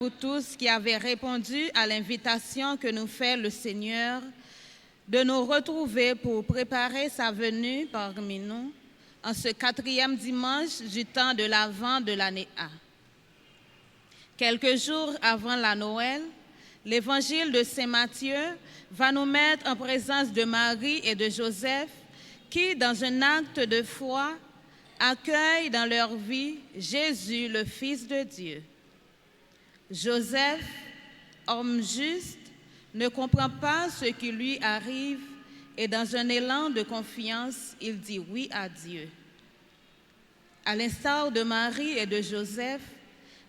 Vous tous qui avez répondu à l'invitation que nous fait le Seigneur de nous retrouver pour préparer sa venue parmi nous en ce 4e dimanche du temps de l'Avent de l'année A. Quelques jours avant la Noël, l'évangile de Saint Matthieu va nous mettre en présence de Marie et de Joseph qui, dans un acte de foi, accueillent dans leur vie Jésus, le Fils de Dieu. Joseph, homme juste, ne comprend pas ce qui lui arrive et dans un élan de confiance, il dit oui à Dieu. À l'instar de Marie et de Joseph,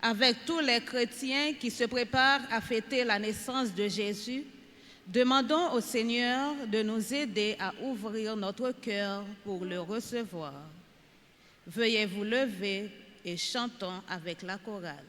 avec tous les chrétiens qui se préparent à fêter la naissance de Jésus, demandons au Seigneur de nous aider à ouvrir notre cœur pour le recevoir. Veuillez vous lever et chantons avec la chorale.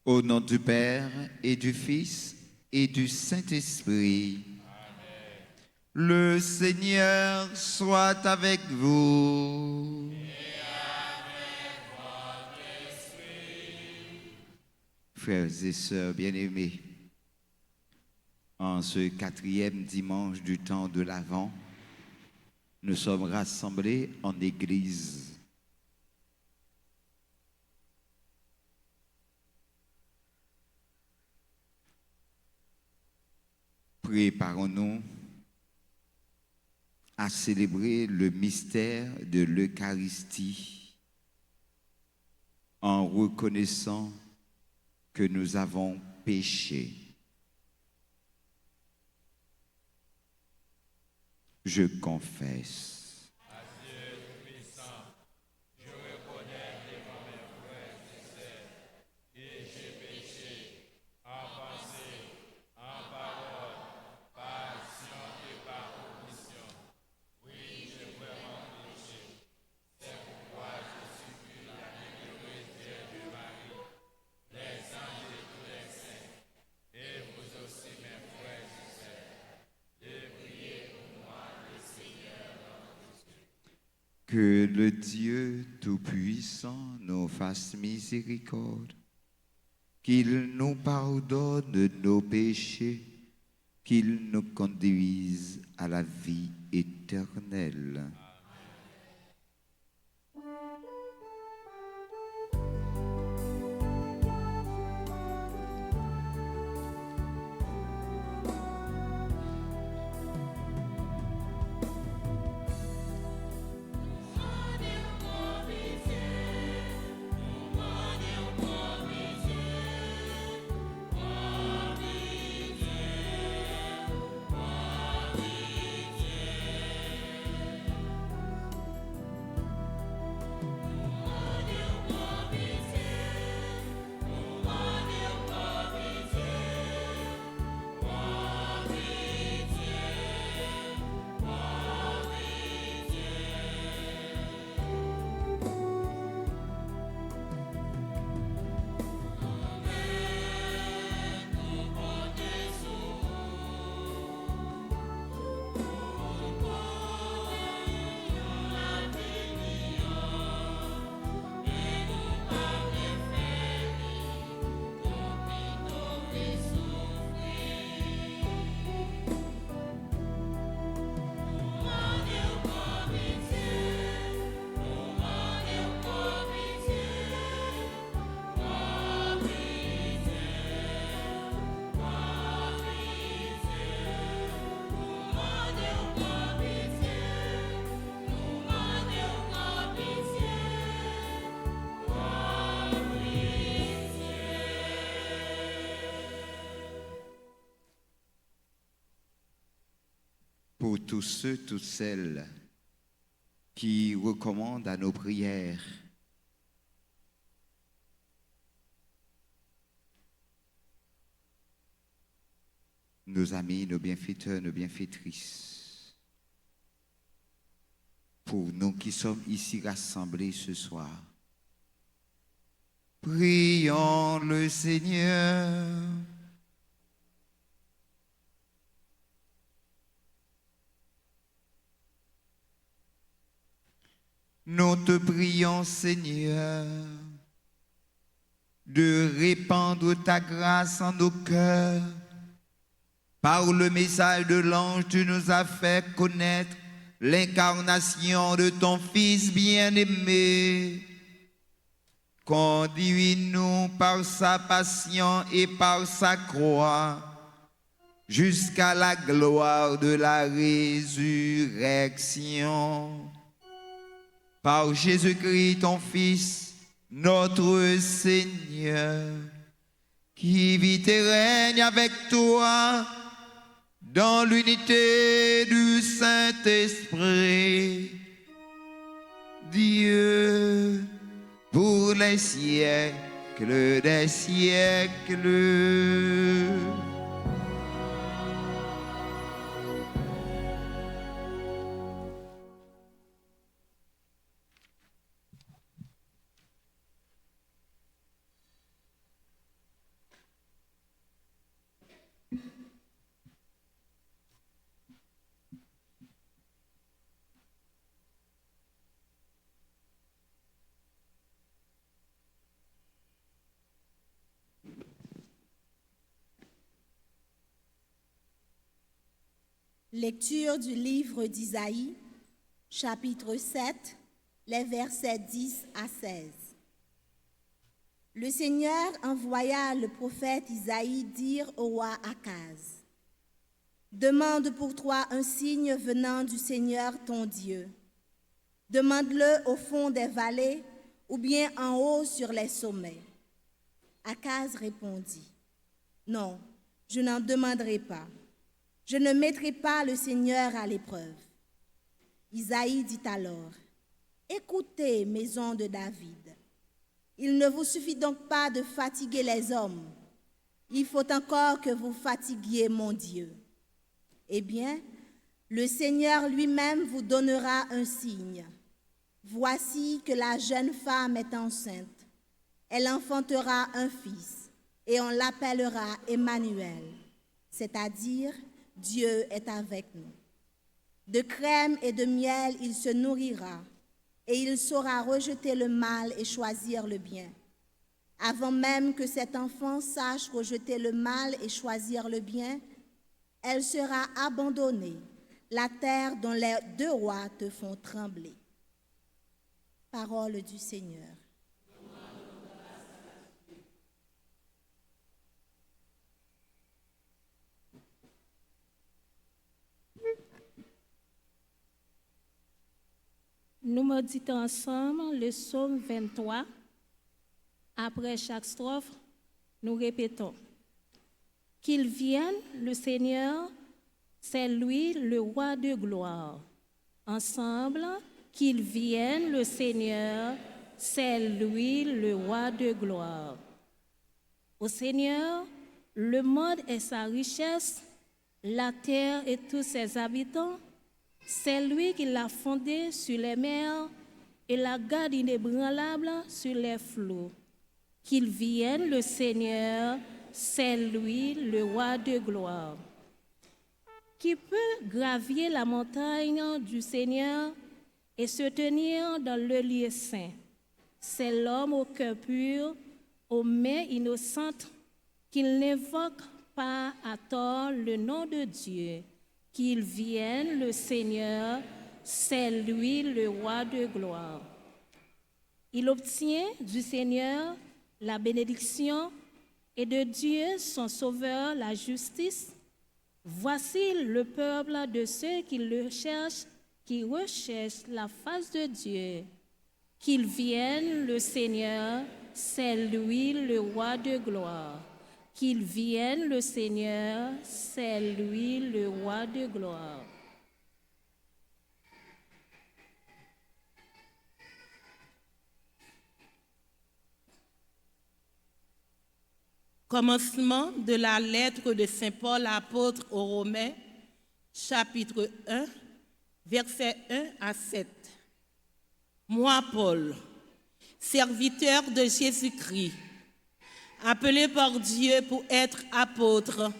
Au nom du Père et du Fils et du Saint-Esprit. Amen. Le Seigneur soit avec vous. Et avec votre esprit. Frères et sœurs bien-aimés, en ce 4e dimanche du temps de l'Avent, nous sommes rassemblés en Église. Préparons-nous à célébrer le mystère de l'Eucharistie en reconnaissant que nous avons péché. Je confesse. Que le Dieu Tout-Puissant nous fasse miséricorde, qu'il nous pardonne nos péchés, qu'il nous conduise à la vie éternelle. pour tous ceux, toutes celles qui recommandent à nos prières nos amis, nos bienfaiteurs, nos bienfaitrices, pour nous qui sommes ici rassemblés ce soir. Prions le Seigneur. Nous te prions, Seigneur, de répandre ta grâce en nos cœurs. Par le message de l'ange, tu nous as fait connaître l'incarnation de ton Fils bien-aimé. Conduis-nous par sa passion et par sa croix jusqu'à la gloire de la résurrection. Par Jésus-Christ, ton Fils, notre Seigneur, qui vit et règne avec toi dans l'unité du Saint-Esprit, Dieu, pour les siècles des siècles. Lecture du livre d'Isaïe, chapitre 7, les versets 10 à 16. Le Seigneur envoya le prophète Isaïe dire au roi Akaz: « Demande pour toi un signe venant du Seigneur ton Dieu. Demande-le au fond des vallées ou bien en haut sur les sommets. » Akaz répondit: « Non, je n'en demanderai pas. Je ne mettrai pas le Seigneur à l'épreuve. » Isaïe dit alors: « Écoutez, maison de David. Il ne vous suffit donc pas de fatiguer les hommes. Il faut encore que vous fatiguiez mon Dieu. Eh bien, le Seigneur lui-même vous donnera un signe. Voici que la jeune femme est enceinte. Elle enfantera un fils, et on l'appellera Emmanuel, c'est-à-dire Dieu est avec nous. De crème et de miel, il se nourrira, et il saura rejeter le mal et choisir le bien. Avant même que cet enfant sache rejeter le mal et choisir le bien, elle sera abandonnée, la terre dont les deux rois te font trembler. » Parole du Seigneur. Nous méditons ensemble le psaume 23. Après chaque strophe, nous répétons: Qu'il vienne, le Seigneur, c'est lui le roi de gloire. Ensemble, qu'il vienne, le Seigneur, c'est lui le roi de gloire. Au Seigneur, le monde et sa richesse, la terre et tous ses habitants. C'est lui qui l'a fondé sur les mers et la garde inébranlable sur les flots. Qu'il vienne, le Seigneur, c'est lui le roi de gloire. Qui peut gravir la montagne du Seigneur et se tenir dans le lieu saint? C'est l'homme au cœur pur, aux mains innocentes, qu'il n'évoque pas à tort le nom de Dieu. Qu'il vienne, le Seigneur, c'est lui le roi de gloire. Il obtient du Seigneur la bénédiction et de Dieu, son sauveur, la justice. Voici le peuple de ceux qui le cherchent, qui recherchent la face de Dieu. Qu'il vienne, le Seigneur, c'est lui le roi de gloire. Qu'il vienne, le Seigneur, c'est lui le roi de gloire. Commencement de la lettre de Saint Paul, apôtre aux Romains, chapitre 1, versets 1 à 7. Moi, Paul, serviteur de Jésus-Christ, appelé par Dieu pour être apôtre,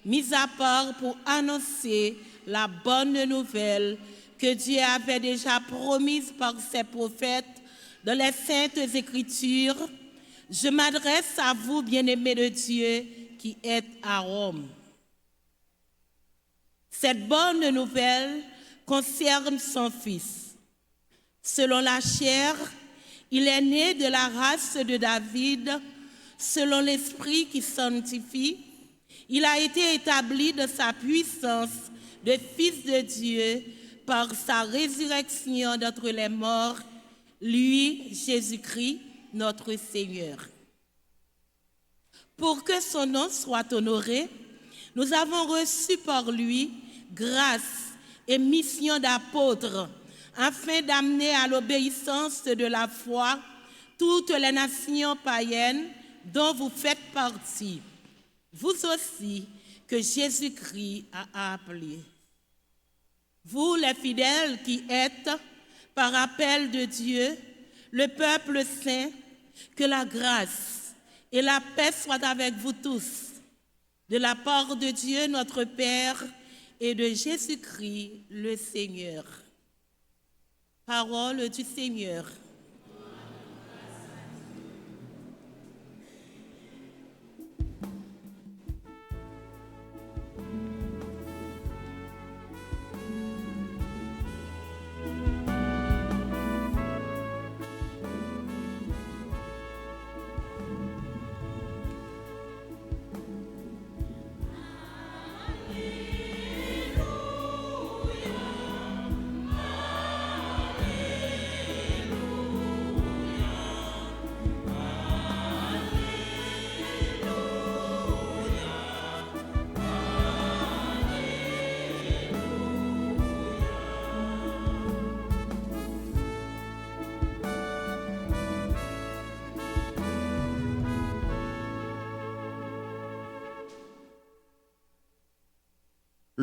mis à part pour annoncer la bonne nouvelle que Dieu avait déjà promise par ses prophètes dans les Saintes Écritures, je m'adresse à vous, bien-aimés de Dieu, qui êtes à Rome. Cette bonne nouvelle concerne son Fils. Selon la chair, il est né de la race de David. Selon l'Esprit qui sanctifie, il a été établi de sa puissance de Fils de Dieu par sa résurrection d'entre les morts, lui, Jésus-Christ, notre Seigneur. Pour que son nom soit honoré, nous avons reçu par lui grâce et mission d'apôtre, afin d'amener à l'obéissance de la foi toutes les nations païennes dont vous faites partie, vous aussi que Jésus-Christ a appelé. Vous les fidèles qui êtes, par appel de Dieu, le peuple saint, que la grâce et la paix soient avec vous tous, de la part de Dieu notre Père et de Jésus-Christ le Seigneur. Parole du Seigneur.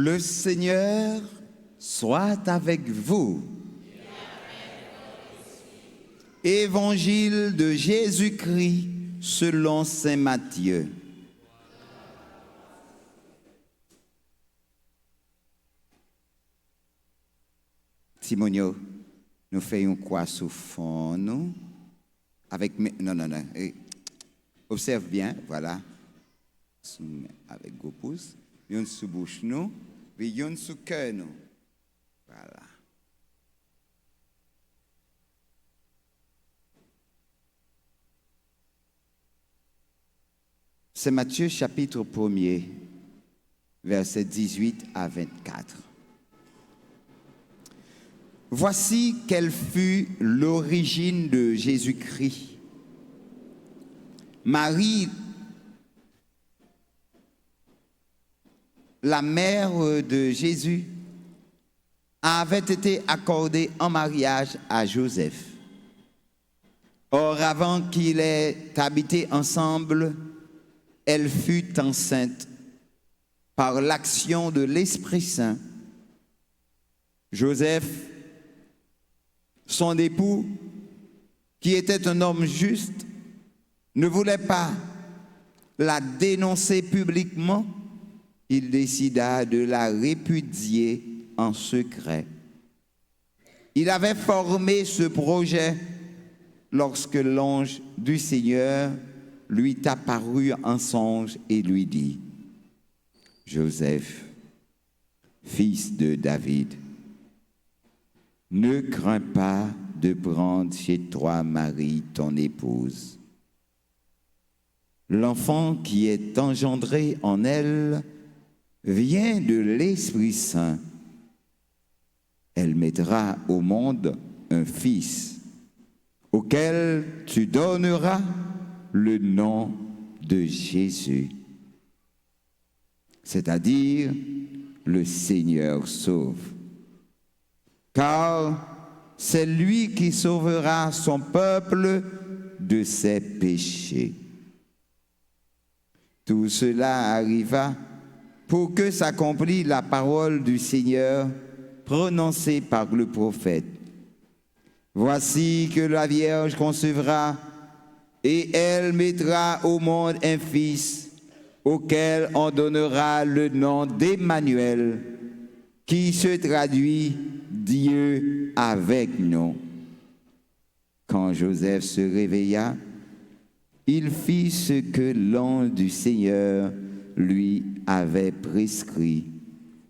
Le Seigneur soit avec vous. Évangile de Jésus-Christ selon saint Matthieu. Simonio, nous faisons quoi sous fond, nous? Avec non. Observe bien, voilà. Avec vos pouces. Yon sous bouche nous, puis yon sous cœur nous. Voilà. C'est Matthieu chapitre 1er, versets 18 à 24. Voici quelle fut l'origine de Jésus-Christ. Marie, la mère de Jésus, avait été accordée en mariage à Joseph. Or, avant qu'ils aient habité ensemble, elle fut enceinte par l'action de l'Esprit Saint. Joseph, son époux, qui était un homme juste, ne voulait pas la dénoncer publiquement. Il décida de la répudier en secret. Il avait formé ce projet lorsque l'ange du Seigneur lui apparut en songe et lui dit : « Joseph, fils de David, ne crains pas de prendre chez toi Marie, ton épouse. L'enfant qui est engendré en elle vient de l'Esprit Saint. Elle mettra au monde un fils, auquel tu donneras le nom de Jésus, c'est-à-dire le Seigneur sauve. Car c'est lui qui sauvera son peuple de ses péchés. » Tout cela arriva pour que s'accomplisse la parole du Seigneur prononcée par le prophète. Voici que la Vierge concevra et elle mettra au monde un fils auquel on donnera le nom d'Emmanuel, qui se traduit Dieu avec nous. Quand Joseph se réveilla, il fit ce que l'ange du Seigneur lui avait prescrit.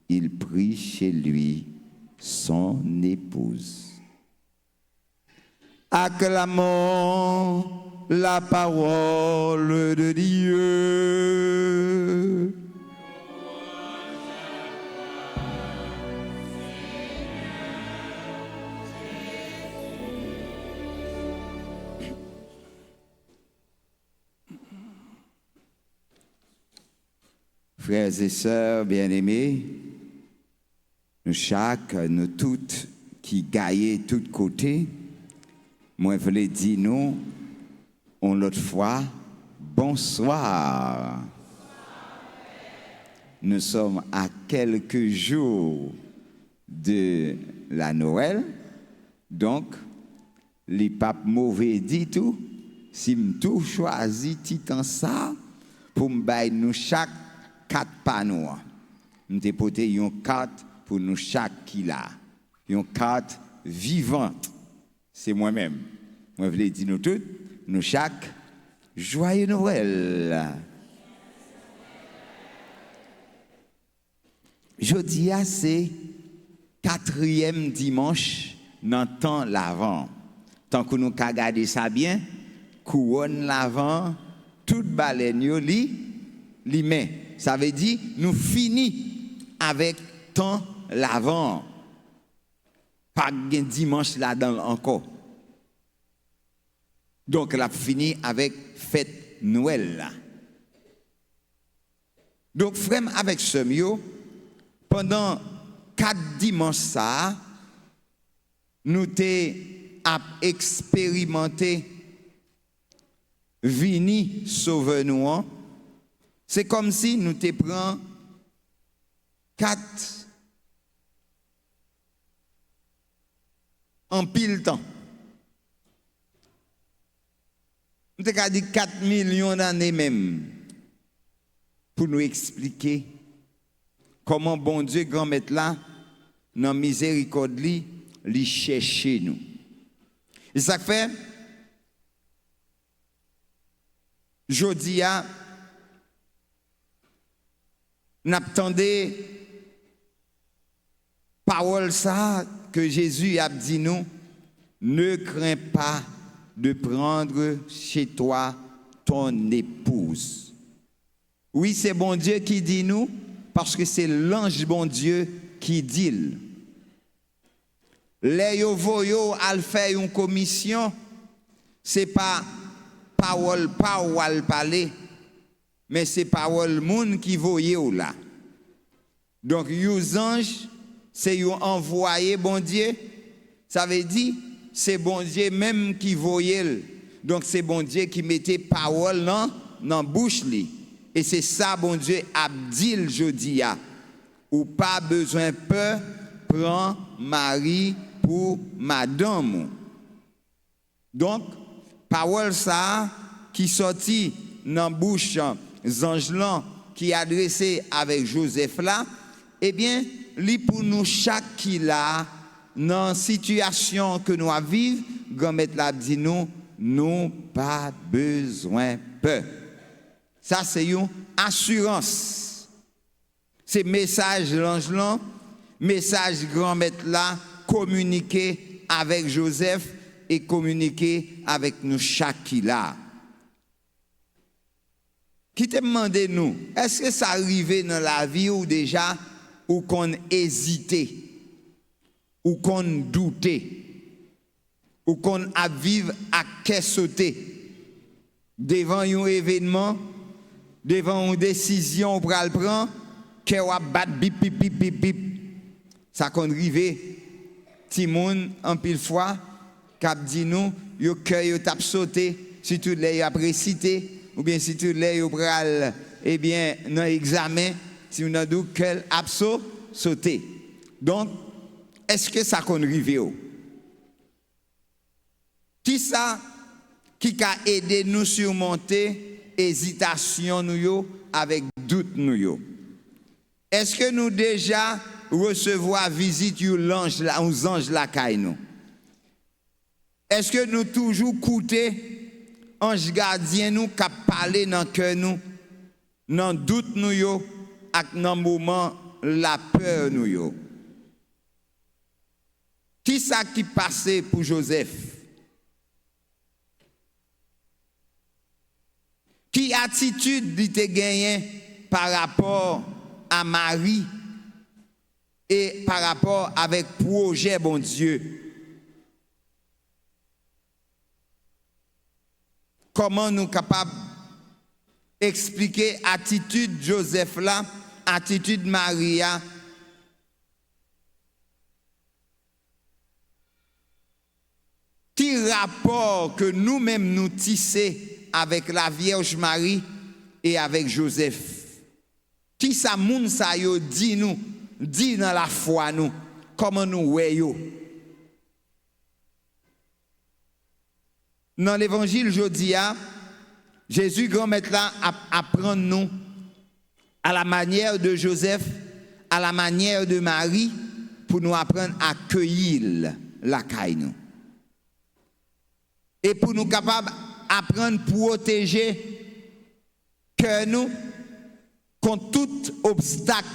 Il prit chez lui son épouse. Acclamons la parole de Dieu. Frères et sœurs bien-aimés, nous chaque, nous toutes qui gagnons tous côtés, moi je voulais dire nous, on l'autre fois, bonsoir. Nous sommes à quelques jours de la Noël, donc les papes mauvais dit tout, si tout choisi titan ça pour me bailler nous chaque 4 panneaux. Nous avons porté une carte pour nous chaque qui là. Une carte vivante. C'est moi-même. Moi, je voulais dire nous tous, nous chaque, joyeux Noël. Jeudi, c'est 4e dimanche dans le temps l'avant. Tant que nous avons gardé ça bien, couronne l'avant, toute baleine li met. Ça veut dire nous finissons avec temps l'avant. Pas de dimanche là-dedans encore. Donc, elle a fini avec fête Noël. Là. Donc, frère, avec ce mieux, pendant 4 dimanches, ça, nous avons expérimenté Vini sauve-nous. C'est comme si nous te prenions 4 en pile temps. Nous te dit 4 millions d'années même pour nous expliquer comment bon Dieu grand mettre là dans miséricorde li chercher nous. Et ça fait jodi a n'attendez parole ça que Jésus a dit nous, ne crains pas de prendre chez toi ton épouse. Oui, c'est bon Dieu qui dit nous, parce que c'est l'ange bon Dieu qui dit. Les yo voyo al fait une commission, c'est pas parole parler, mais c'est parole moun qui voye là. Donc, les anges, c'est yo envoyé bon Dieu. Ça veut dire, c'est bon Dieu même qui voyait. Donc, c'est bon Dieu qui mettait parole dans la bouche li. Et c'est ça, bon Dieu, a dit jodi a. Ou pas besoin peur, prends Marie pour madame. Donc, parole ça qui sortit dans la bouche ange là qui est adressé avec Joseph là, eh bien, li pour nous chaque qui là dans situation que nous vivons, grand-mère l'a dit nous pas besoin peur. Ça c'est une assurance. C'est message l'ange là, message grand-mère là communiquer avec Joseph et communiquer avec nous chaque qui là. Qui te demande nous, est-ce que ça arrivait dans la vie ou déjà ou qu'on hésitait ou qu'on doutait ou qu'on a vivre à qu'est sauter devant un événement, devant une décision pour le prendre, qu'elle va battre bip bip bip bip bip. Ça qu'on arrivé Timoun en pile fois cap dit nous yo cœur yo t'a sauté si tout les après cité ou bien si tout les yo pral eh bien, dans l'examen, si on a dit qu'elle a sauté. Donc, est-ce que ça qu'on arrive? Qui ça qui a aidé nous surmonter hésitation nous avec doute nous? Est-ce que nous déjà recevoir visite l'ange là, aux anges la caille nous? Est-ce que nous toujours écouter ange gardien nous qui parler dans cœur nous, dans doute nous yo, ak dans moment la peur nous yo? Qui ça qui passait pour Joseph? Qui attitude il te gagné par rapport à Marie et par rapport avec projet bon Dieu? Comment nous capables d'expliquer attitude Joseph là, attitude Maria? Qui rapport que nous-mêmes nous tisser avec la Vierge Marie et avec Joseph? Qui ça moun sa yo dit nous, dit dans la foi nous, comment nous voyons? Dans l'évangile Jodia, Jésus grand maître là apprend nous à la manière de Joseph, à la manière de Marie, pour nous apprendre à accueillir la caille nous. Et pour nous capables d'apprendre à protéger cœur nous contre tout obstacle,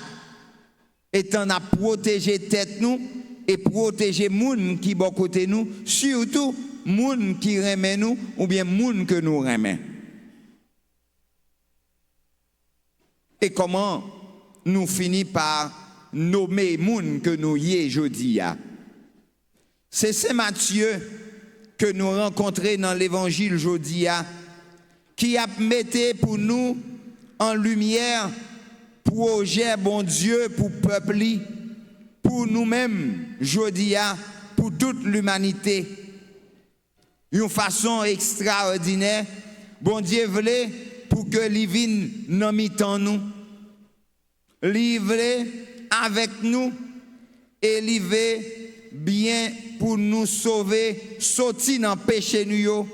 étant à protéger tête nous et protéger moun qui bon côté nous, surtout moun qui remet nous ou bien moun que nous remet. Et comment nous finissons par nommer moun que nous y est jeudi. C'est Saint Matthieu que nous rencontrons dans l'évangile jeudi qui a mis pour nous en lumière projet bon Dieu pour peuple, pour nous-mêmes jeudi, pour toute l'humanité. Une façon extraordinaire, bon Dieu voulait pour que les vienne dans mi-temps nous, livrer avec nous et livrer bien pour nous sauver, sortir dans le péché nous,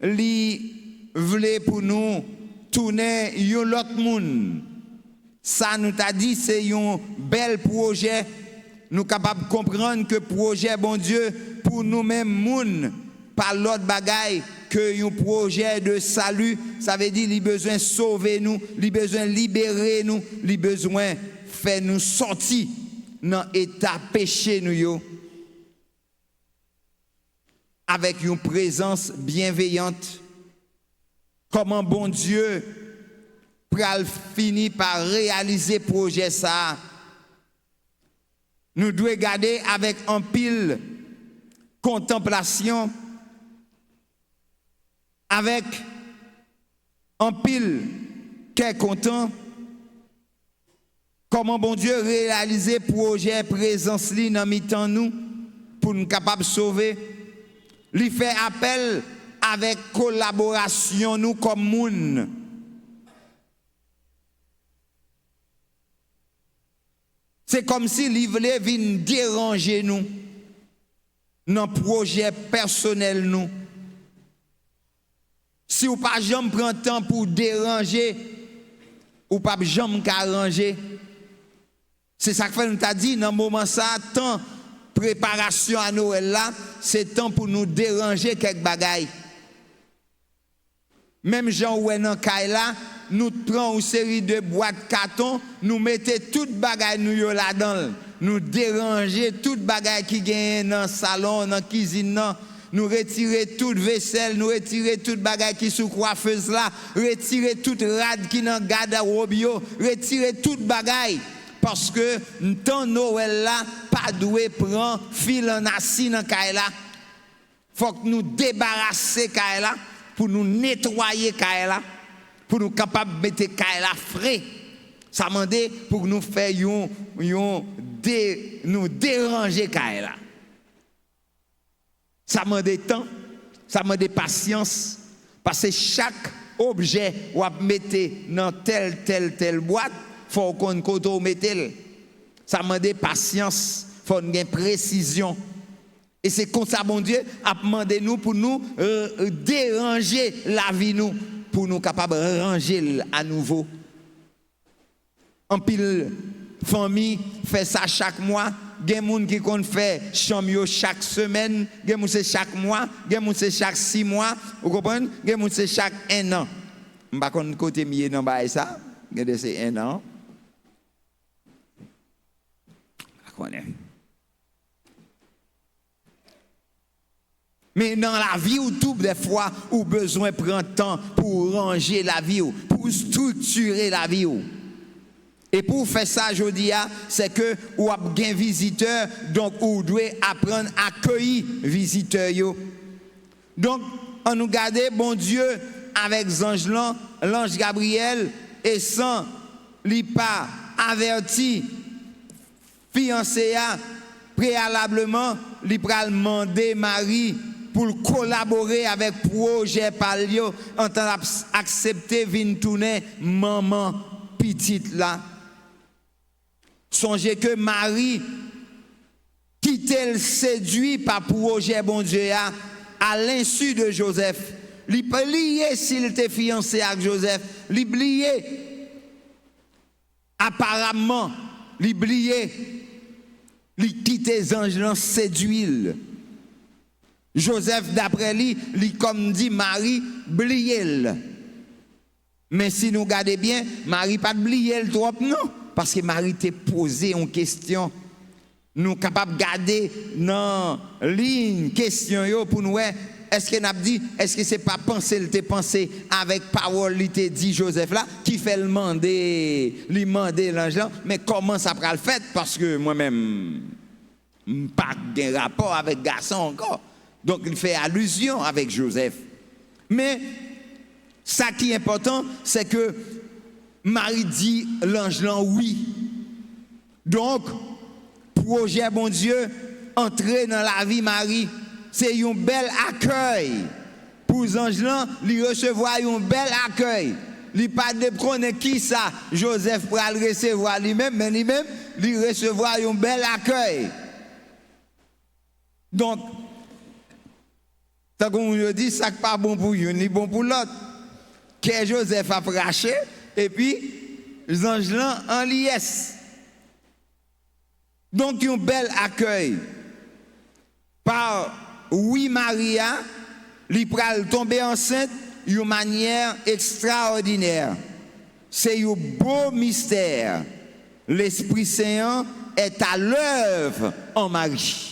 li voulait pour nous tourner yon l'autre monde. Ça nous t'a dit c'est un bel projet. Nous capables de comprendre que projet bon Dieu pour nous-mêmes moun par l'autre bagaille que un projet de salut, ça veut dire il besoin sauver nous, il besoin libérer nous, il besoin faire nous sortir dans état péché nous yo, avec une présence bienveillante. Comment bon Dieu pral fini par réaliser projet ça? Nous devons garder avec un pile contemplation, avec un pile qu'est content. Comment bon Dieu réaliser projet présence li dans mi-temps nous pour nous capables de sauver. Lui fait appel avec collaboration nous comme moun. C'est comme si il voulait venir déranger nous dans le projet personnel nous. Si vous pas jamais prendre temps pour déranger ou pas jamais arranger, c'est ça que fait nous t'a dit dans le moment ça, temps préparation à Noël là, c'est temps pour nous déranger quelques bagailles. Même Jean ou dans caille là, nous prenons une série de boîtes carton, nous mettons toutes bagailles nous là-dedans, nous déranger toutes bagailles qui gagnent dans le salon, dans la cuisine, nous retirer toute vaisselle, nous retirer toute bagaille qui sous coiffeuse là, retirer toute rade qui dans garde-robe, retirer toute bagaille. Parce que dans Noël là, pas doué prend fil en assis dans caille là. Faut que nous débarrasser caille là pour nous nettoyer caille là, pour nous capables de mettre caille là frais. Ça demande pour nous faire nous déranger caille là. Ça demande temps, ça demande patience parce que chaque objet ou mettre dans telle boîte, faut qu'on koto mette. Ça demande patience, faut une précision. Et c'est comme ça, bon Dieu, a demandé nous pour nous déranger la vie nous, pour nous capables de ranger à nouveau. En pile famille fait ça chaque mois. Il y a des gens qui comptent faire chambre chaque semaine, il y a des gens c'est chaque mois, il y a des gens c'est chaque 6 mois, vous comprenez? Il y a des gens c'est chaque 1 an. Je ne sais pas côté mieux dans ça, il y a c'est 1 an. Je connais. Mais dans la vie, où tout des fois, où besoin prend temps pour ranger la vie, pour structurer la vie. Et pour faire ça, je dis, c'est que vous avez un visiteur, donc vous devez apprendre à accueillir visiteurs. Donc, on nous garde, bon Dieu, avec l'ange Gabriel, et sans lui pas averti, fiancé préalablement, lui pral demander Marie pour collaborer avec projet Palio en tant d'accepter vin tourner maman petite là. Songez que Marie quitte le séduit par projet bon Dieu à l'insu de Joseph. Li plié s'il était fiancé avec Joseph, li plié apparemment, li plié li quitte les anges séduit. Joseph d'après lui, comme dit Marie, bliel. Mais si nous regardons bien, Marie pas bliel trop non, parce que Marie t'a posé une question. Nous capables de garder dans ligne question yo pour nous est-ce que n'a dit est-ce que c'est pas penser le pensé avec parole il t'a dit Joseph là qui fait le demander l'ange là, mais comment ça prend le fait parce que moi-même pas de rapport avec garçon encore. Donc il fait allusion avec Joseph. Mais ça qui est important, c'est que Marie dit l'ange là oui. Donc, projet bon Dieu, entrer dans la vie Marie, c'est un bel accueil. Pour les anges là, lui recevoir un bel accueil. Il pas de connaître qui ça, Joseph pour le recevoir lui-même, mais lui-même, lui recevoir un bel accueil. Donc, tant qu'on nous dit, ça n'est pas bon pour une, ni bon pour l'autre. Que Joseph a praché, et puis, les anges là en liesse. Donc, un bel accueil. Par oui, Maria, lui pral tomber enceinte d'une manière extraordinaire. C'est un beau mystère. L'Esprit Saint est à l'œuvre en Marie.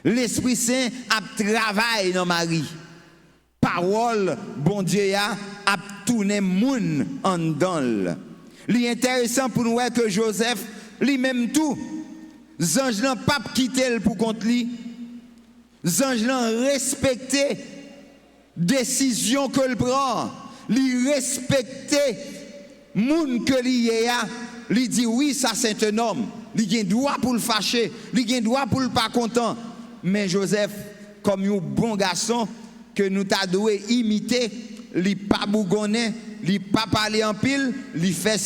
L'Esprit Saint a travaillé dans Marie. Parole, bon Dieu, a tourné moun en dedans. L'intéressant pour nous est que Joseph, lui-même tout, les anges n'ont pas quitté pour contre lui. Les anges n'ont respecté décision que le prend. Lui respecté moun que lui est. Lui dit oui, ça c'est un homme. Il a droit pour le fâcher. Il a droit pour le pas content. Mais Joseph, comme un bon garçon que nous t'a doué imiter, il pas bougonné, il pas parler en pile, il fait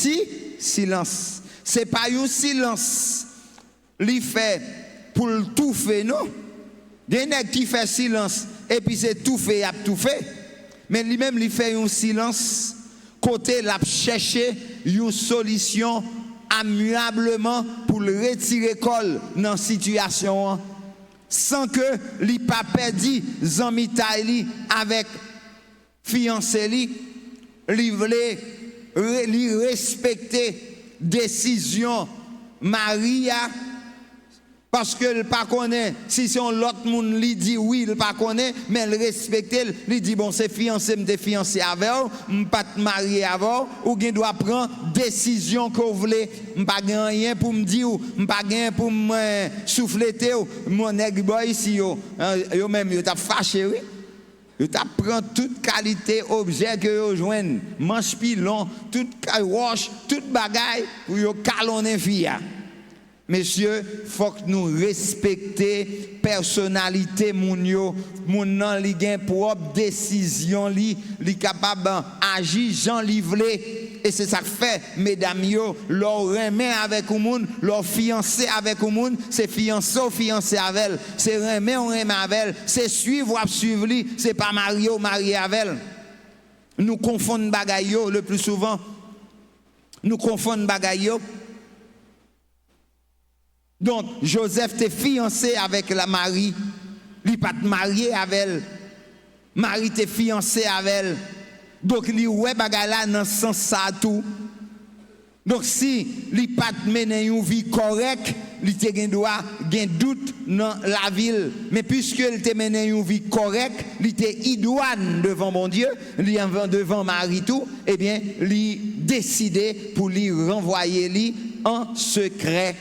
silence. C'est pas un silence. Il fait pour le tout fait, non? Il y a qui fait silence et puis c'est tout fait, il a tout fait. Mais lui-même, il fait un silence, côté l'a chercher une solution amiablement pour le retirer col dans la situation. Sans que li pas perdu zanmi taili avec fiancé li respecter décision Maria parce que il pas connaît si son l'autre monde lui dit oui il pas connaît mais il respecter il dit bon c'est fiancé m'te fiancé avec ou pas te marier avant ou gen doit prendre décision que vous voulez pas rien pour me dire ou pas rien pour me souffler mon nèg boy ici yo même yo t'a fâché oui yo t'a prend toute qualité objet que yo joine manche pilon toute wash toute bagaille pour yo calonner fille. messieurs, faut que nous respecter personnalité moun yo, moun nan li gen propre décision li capable agir Jean Livlé. Et c'est ça que fait, mesdames yo, leur remet avec un moun, leur fiancé avec un moun, c'est fiancé ou fiancé avec elle, c'est remet ou remet avec elle, c'est suivre ou suivre li, c'est pas marié ou marié avec elle. Nous confondons bagay yo le plus souvent. Nous confondons bagay yo. Donc, Joseph était fiancé avec la Marie. Il n'est pas marié avec elle. Marie était fiancé avec elle. Donc, il ouais bagala dans ce sens ça tout. Donc, si il n'est pas mené une vie correcte, il te doit gen doute dans la ville. Mais puisque il te mené une vie correcte, il était idoine devant mon Dieu, il devant Marie tout, eh bien, il décidé pour lui renvoyer lui en secret.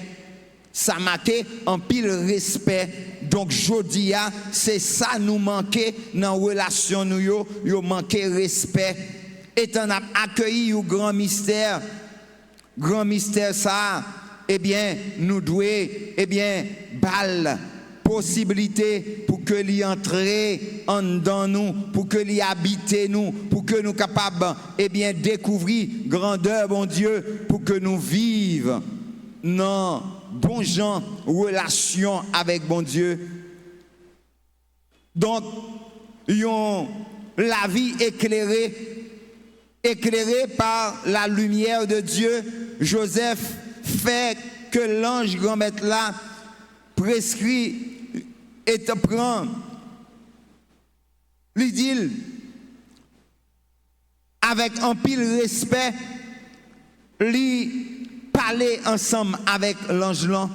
Ça marquait en pile respect. Donc jodia, c'est ça nous manquait dans relation nous yo manquait respect. Étant accueilli au grand mystère ça, eh bien nous devons bal possibilité pour que l'y entrer en dans nous, pour que l'y habiter nous, pour que nous capables découvrir grandeur bon Dieu, pour que nous vivions non bon gens relation avec bon Dieu. Donc la vie éclairée par la lumière de Dieu. Joseph fait que l'ange grand maître là prescrit et te prend l'idylle avec un pile respect parler ensemble avec l'ange là.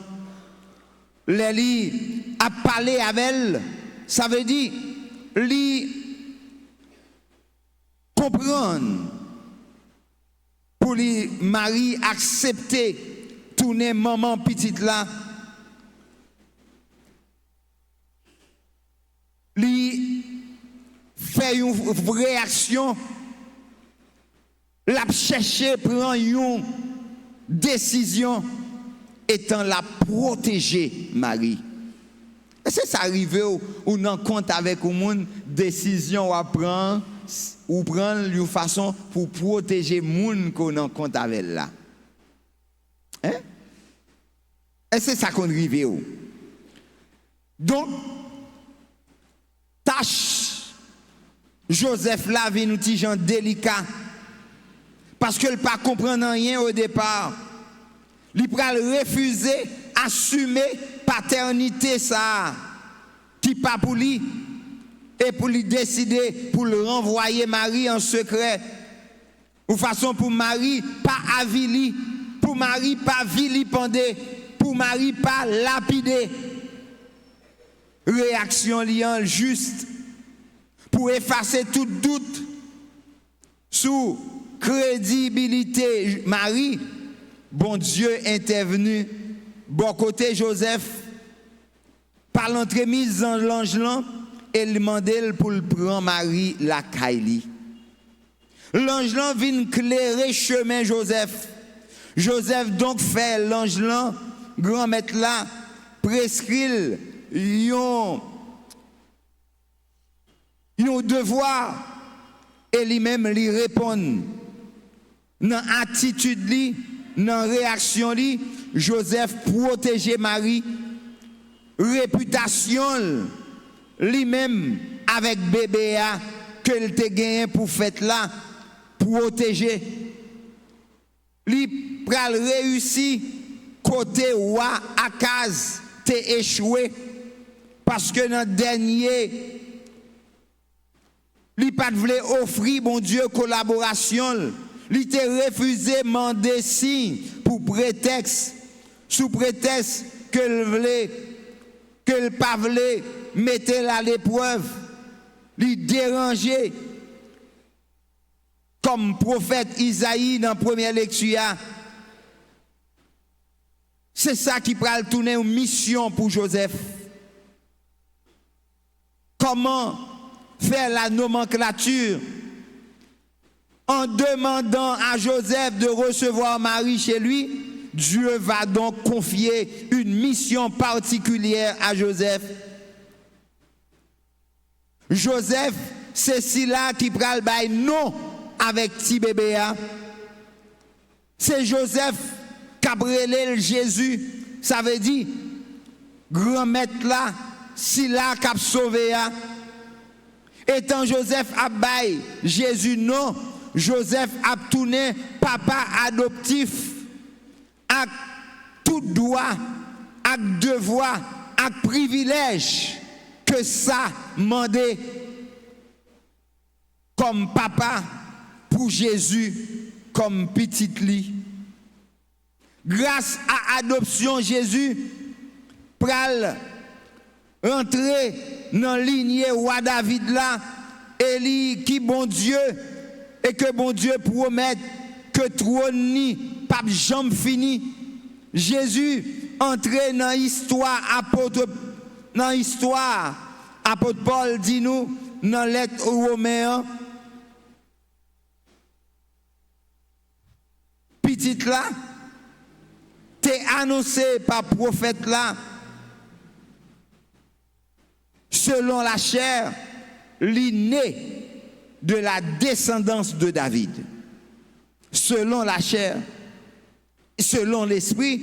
Lélie a parlé avec elle, ça veut dire lui comprendre pour lui Marie accepter tourner maman petite là. Lui fait une réaction, l'a chercher prend une décision étant la protéger Marie. Est-ce que ça arrive ou non compte avec un monde décision à prendre ou prendre une façon pour protéger monde qu'on en compte avec là? Hein? Est-ce que ça qu'on arrive ou? Donc tâche Joseph là vient nous petit gens délicat. Parce qu'elle ne pas comprendre rien au départ. Il pral refuser assumer paternité ça qui pas pour lui et pour lui décider pour le renvoyer Marie en secret. Ou façon pour Marie pas avili, pour Marie pas vilipender, pour Marie pas lapider. Réaction liant juste pour effacer tout doute sous crédibilité Marie, bon Dieu intervenu, bon côté Joseph, par l'entremise de l'ange là, et demandé pour le prendre Marie la Kaili. L'ange là vient clairer chemin Joseph. Joseph donc fait l'ange là, grand maître là, prescrit yon devoir et lui-même lui répond. Dans attitude li, dans réaction li, Joseph protéger Marie, réputation lui-même avec bébé que il te gagné pour fête là, protéger. Li pral réussi côté roi Akaz te échoué parce que dans dernier li pas voulait offrir bon Dieu collaboration. Il t'a refusé demander signe pour prétexte, sous prétexte que le pas voulait mettre à l'épreuve, il déranger comme prophète Isaïe dans la première lecture. C'est ça qui va tourner une mission pour Joseph. Comment faire la nomenclature en demandant à Joseph de recevoir Marie chez lui, Dieu va donc confier une mission particulière à Joseph. Joseph, c'est celui-là qui pral bay non avec petit bébé. C'est Joseph qui a brûlé Jésus. Ça veut dire, grand maître là, si là qui a sauvé. Étant Joseph a bay Jésus non, Joseph a tourné papa adoptif avec tout droit, avec devoir, avec privilège que ça mandé comme papa pour Jésus comme petit lit. Grâce à adoption Jésus pral rentrer dans la lignée roi David là et qui bon Dieu et que bon Dieu promet que trône ni pape jamais fini. Jésus entré dans l'histoire apôtre Paul dit nous dans lettre aux Romains petit là t'es annoncé par prophète là selon la chair l'inné de la descendance de David. Selon la chair, selon l'esprit,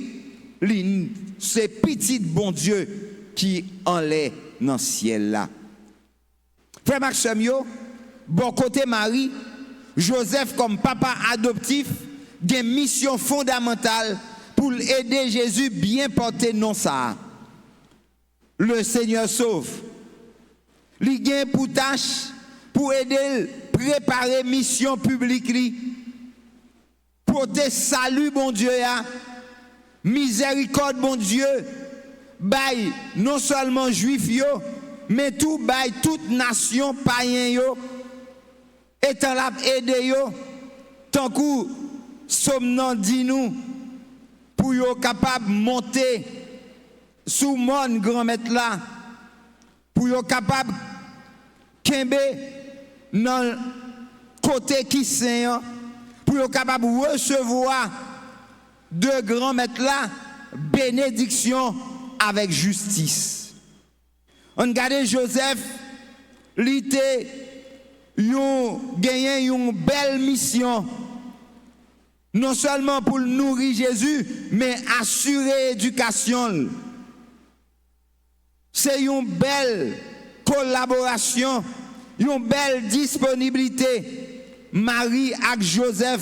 c'est petit bon Dieu qui en l'est dans le ciel là. Frère Maxime, bon côté Marie, Joseph comme papa adoptif, a une mission fondamentale pour aider Jésus bien porter non ça. Le Seigneur sauve. Il gagne pour tâche pour aider préparer mission publique porter salut bon Dieu miséricorde bon Dieu bail non seulement juif yo mais tout bail toute nation païen yo étant là aider yo tant que somnan dit nous pour yo capable monter sous mon grand maître là pour yo capable kembe dans côté qui saint pour être capable de recevoir de grands maîtres là bénédiction avec justice. On regarde Joseph, il était gagné une belle mission non seulement pour nourrir Jésus mais assurer l'éducation. C'est une belle collaboration, une belle disponibilité Marie et Joseph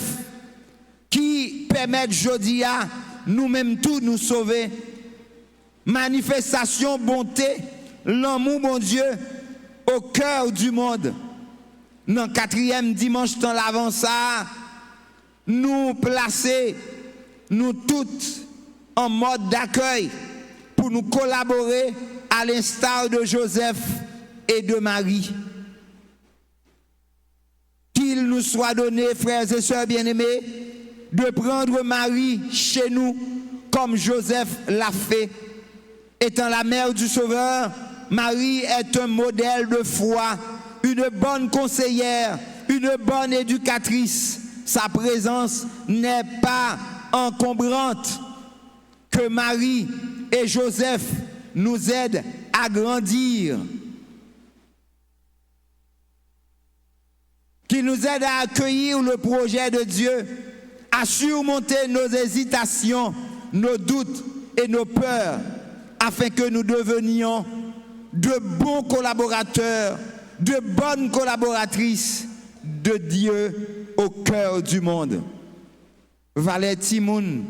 qui permettent aujourd'hui à nous-mêmes tous nous sauver. Manifestation bonté, l'amour bon Dieu au cœur du monde. Dans le 4e dimanche dans l'avant ça, nous placer nous toutes en mode d'accueil pour nous collaborer à l'instar de Joseph et de Marie. Qu'il nous soit donné, frères et sœurs bien-aimés, de prendre Marie chez nous comme Joseph l'a fait. Étant la mère du Sauveur, Marie est un modèle de foi, une bonne conseillère, une bonne éducatrice. Sa présence n'est pas encombrante. Que Marie et Joseph nous aident à grandir. Qui nous aide à accueillir le projet de Dieu, à surmonter nos hésitations, nos doutes et nos peurs, afin que nous devenions de bons collaborateurs, de bonnes collaboratrices de Dieu au cœur du monde. Valais Timoun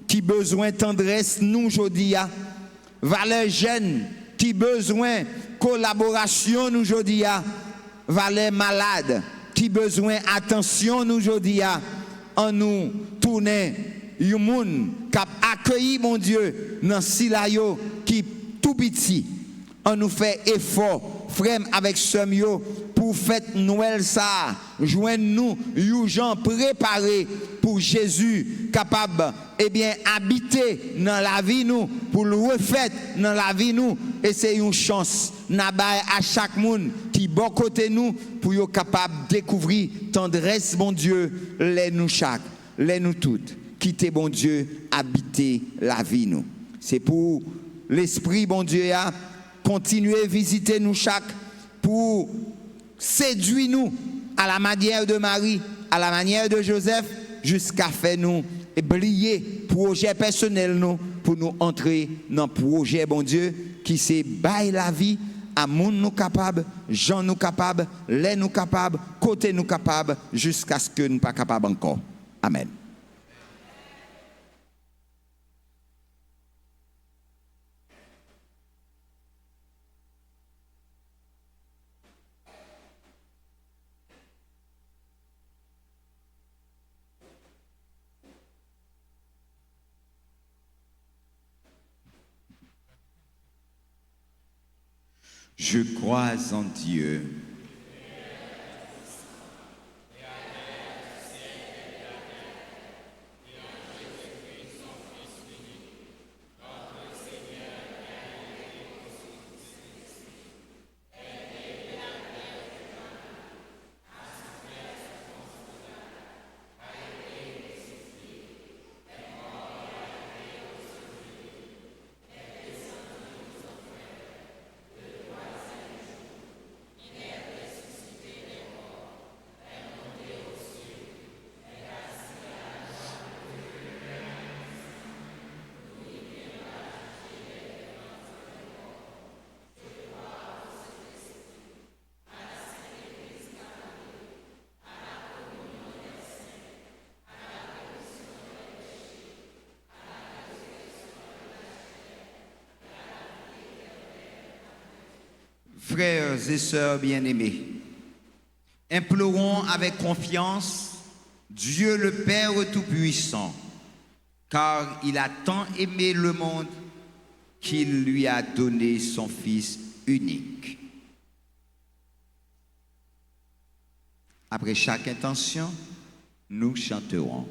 qui besoin tendresse nous aujourd'hui, valais jeunes qui besoin collaboration nous aujourd'hui, valais malades qui besoin attention nous aujourd'hui en nous tourner yon moun k'ap accueilli mon Dieu dans silayo qui tout petit on nous fait effort frère avec somme yo pour fête Noël ça joindre nous yon gens préparés pour Jésus capable habiter dans la vie nous pour le refaire dans la vie nous et c'est une chance n'a bail à chaque monde qui bon côté nous pour yo capable découvrir tendresse bon Dieu les nous chaque les nous toutes quitter bon Dieu, habiter la vie nous. C'est pour l'esprit bon Dieu a continuer à visiter nous chaque pour séduire nous à la manière de Marie, à la manière de Joseph, jusqu'à faire nous oublier projet personnel nous pour nous entrer dans le projet bon Dieu qui c'est bail la vie à monde nous capable, gens nous capable, les nous capable, côté nous capable jusqu'à ce que nous pas capable encore. Amen. Je crois en Dieu. Frères et sœurs bien-aimés, implorons avec confiance Dieu le Père Tout-Puissant, car il a tant aimé le monde qu'il lui a donné son Fils unique. Après chaque intention, nous chanterons.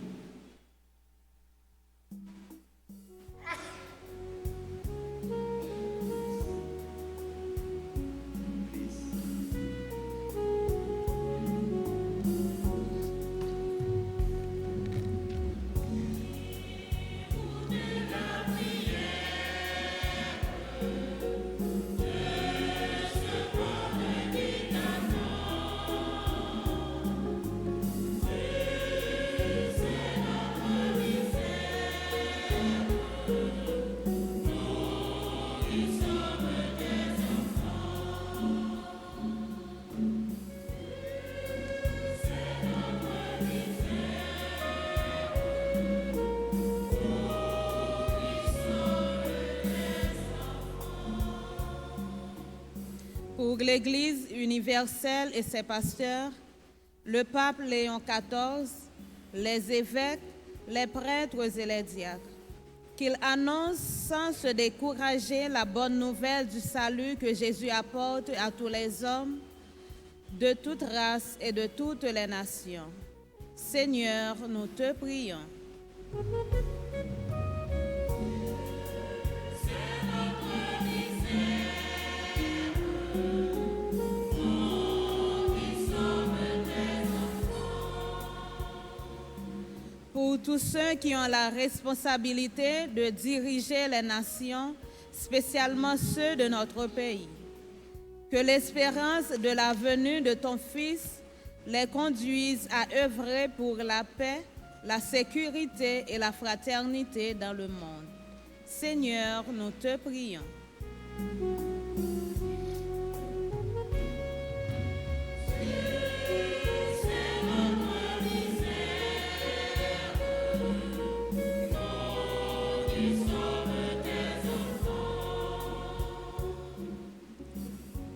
Pour l'Église universelle et ses pasteurs, le pape Léon XIV, les évêques, les prêtres et les diacres, qu'il annonce sans se décourager la bonne nouvelle du salut que Jésus apporte à tous les hommes, de toute race et de toutes les nations. Seigneur, nous te prions. Pour tous ceux qui ont la responsabilité de diriger les nations, spécialement ceux de notre pays, que l'espérance de la venue de ton Fils les conduise à œuvrer pour la paix, la sécurité et la fraternité dans le monde. Seigneur, nous te prions.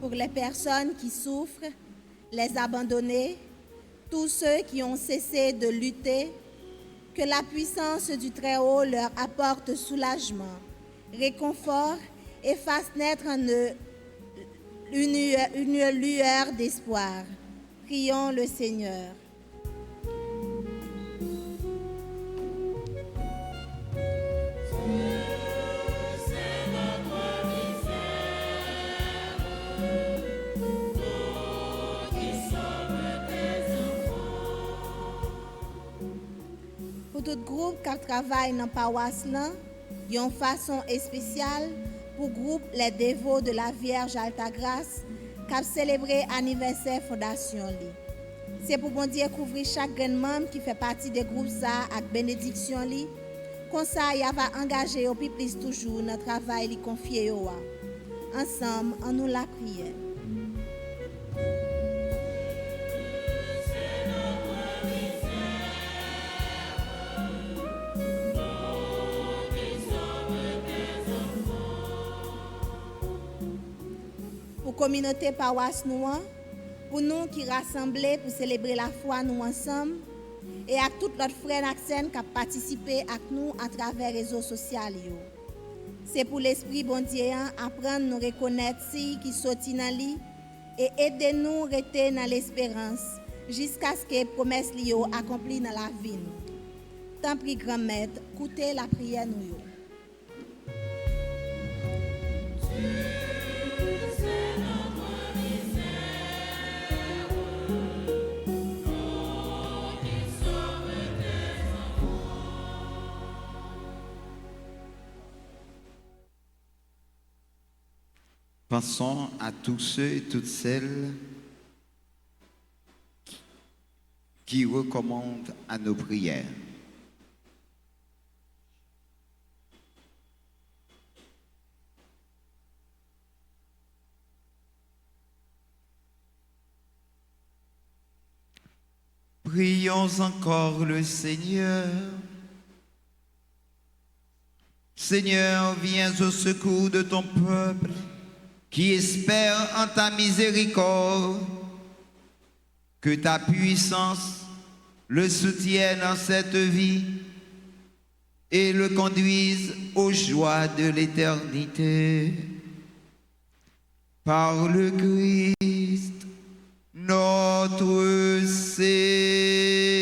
Pour les personnes qui souffrent, les abandonnés, tous ceux qui ont cessé de lutter, que la puissance du Très-Haut leur apporte soulagement, réconfort et fasse naître en eux une lueur d'espoir. Prions le Seigneur. tout groupe qui travaille dans la paroisse, il y a une façon spéciale pour le groupe Les Dévots de la Vierge Altagrace qui a célébré l'anniversaire fondation. C'est pour bon Dieu couvrir chaque grand membre qui fait partie des groupes ça avec bénédiction. Comme ça, il va engager au plus toujours dans le travail qu'il confie. Ensemble, on nous la prière. Pour la communauté paroisse nous, pour nous qui rassemblés pour célébrer la foi nous ensemble, et à tous notre frères et qui ont participé avec nous à travers les réseaux sociaux. C'est pour l'Esprit bon Dieu apprendre à nous reconnaître si qui sorti dans lui et aider nous à rester dans l'espérance jusqu'à ce que les promesses soient accomplies dans la vie. Tant pis grand maître, écoutez la prière nous. Pensons à tous ceux et toutes celles qui recommandent à nos prières. Prions encore le Seigneur. Seigneur, viens au secours de ton peuple qui espère en ta miséricorde. Que ta puissance le soutienne en cette vie et le conduise aux joies de l'éternité. Par le Christ, notre Seigneur.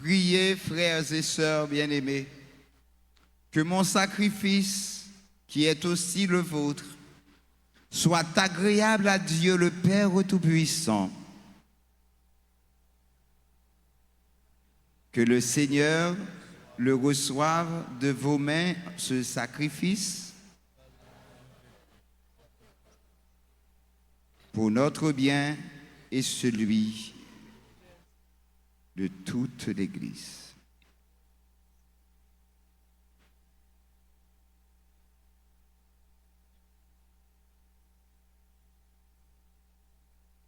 Priez, frères et sœurs bien-aimés, que mon sacrifice, qui est aussi le vôtre, soit agréable à Dieu le Père Tout-Puissant. Que le Seigneur le reçoive de vos mains, ce sacrifice, pour notre bien et celui de toute l'Église.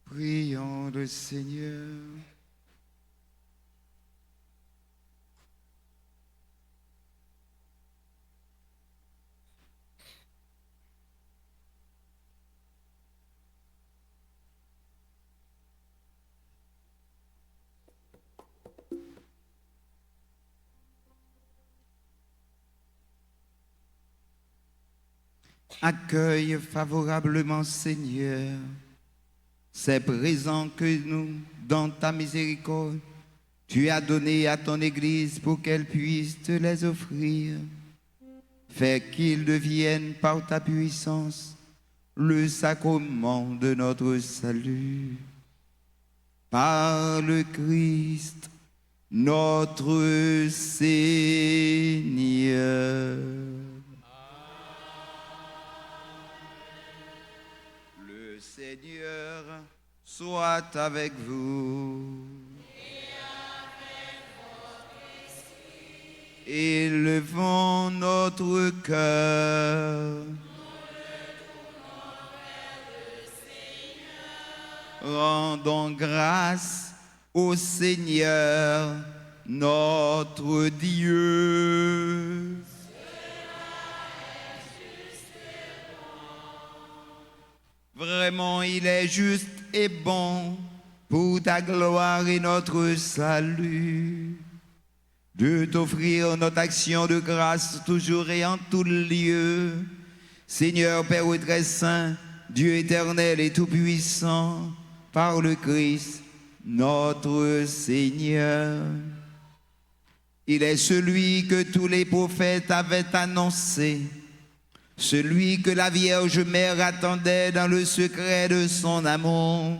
Prions le Seigneur. Accueille favorablement, Seigneur, ces présents que nous, dans ta miséricorde, tu as donnés à ton Église pour qu'elle puisse te les offrir. Fais qu'ils deviennent par ta puissance le sacrement de notre salut. Par le Christ, notre Seigneur. Le Seigneur soit avec vous. Élevons notre cœur. Rendons grâce au Seigneur, notre Dieu. Vraiment, il est juste et bon pour ta gloire et notre salut, de t'offrir notre action de grâce toujours et en tout lieu. Seigneur Père très saint, Dieu éternel et tout-puissant, par le Christ, notre Seigneur. Il est celui que tous les prophètes avaient annoncé, celui que la Vierge Mère attendait dans le secret de son amour,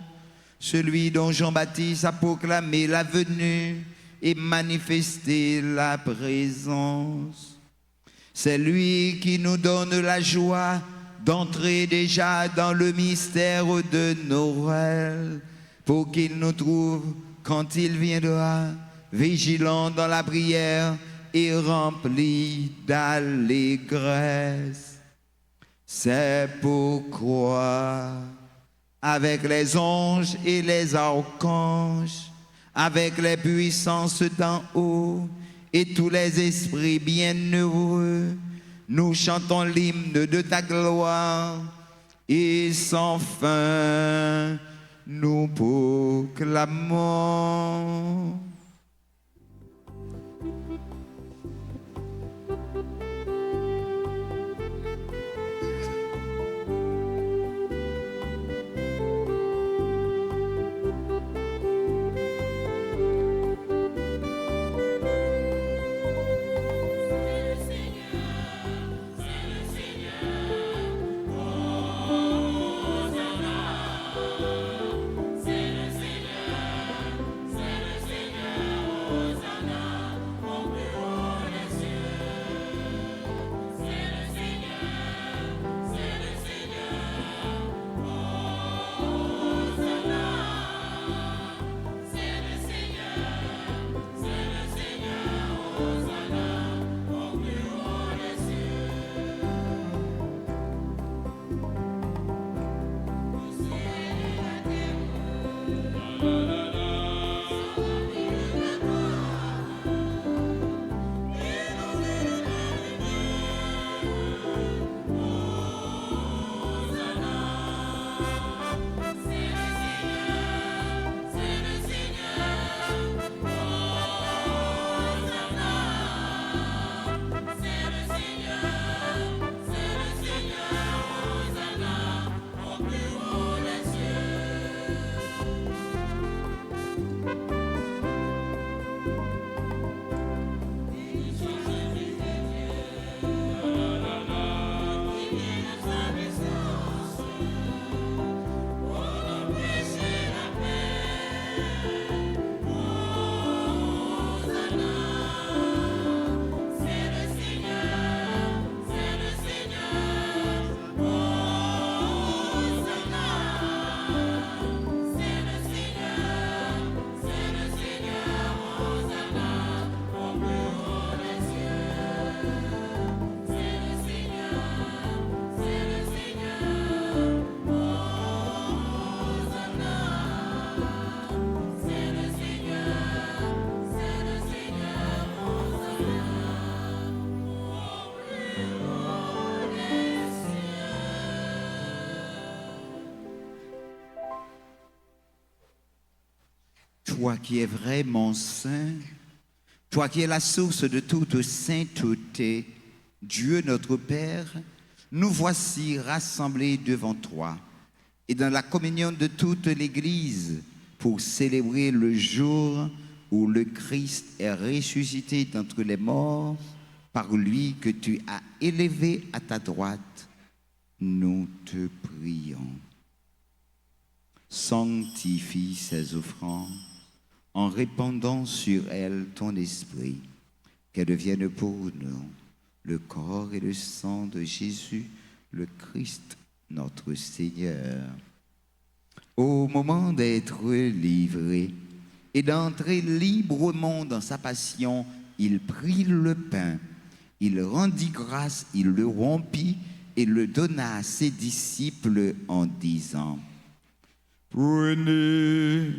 celui dont Jean-Baptiste a proclamé la venue et manifesté la présence. C'est lui qui nous donne la joie d'entrer déjà dans le mystère de Noël, pour qu'il nous trouve, quand il viendra, vigilants dans la prière et remplis d'allégresse. C'est pourquoi, avec les anges et les archanges, avec les puissances d'en haut et tous les esprits bienheureux, nous chantons l'hymne de ta gloire et sans fin nous proclamons. Toi qui es vraiment saint, toi qui es la source de toute sainteté, Dieu notre Père, nous voici rassemblés devant toi et dans la communion de toute l'Église pour célébrer le jour où le Christ est ressuscité d'entre les morts, par lui que tu as élevé à ta droite. Nous te prions. Sanctifie ces offrandes en répandant sur elles ton esprit, qu'elles deviennent pour nous le corps et le sang de Jésus, le Christ, notre Seigneur. Au moment d'être livré et d'entrer librement dans sa passion, il prit le pain, il rendit grâce, il le rompit et le donna à ses disciples en disant: Prenez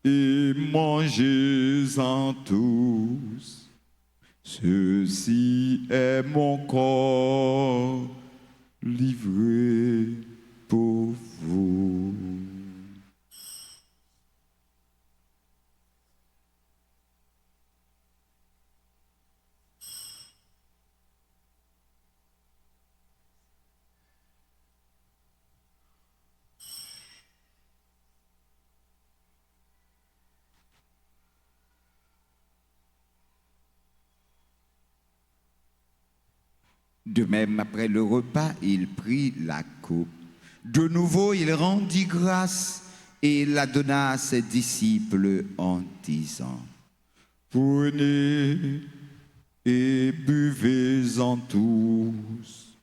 et mangez-en tous. Ceci est mon corps livré pour vous. De même, après le repas, il prit la coupe. De nouveau, il rendit grâce et la donna à ses disciples en disant: Prenez et buvez-en tous,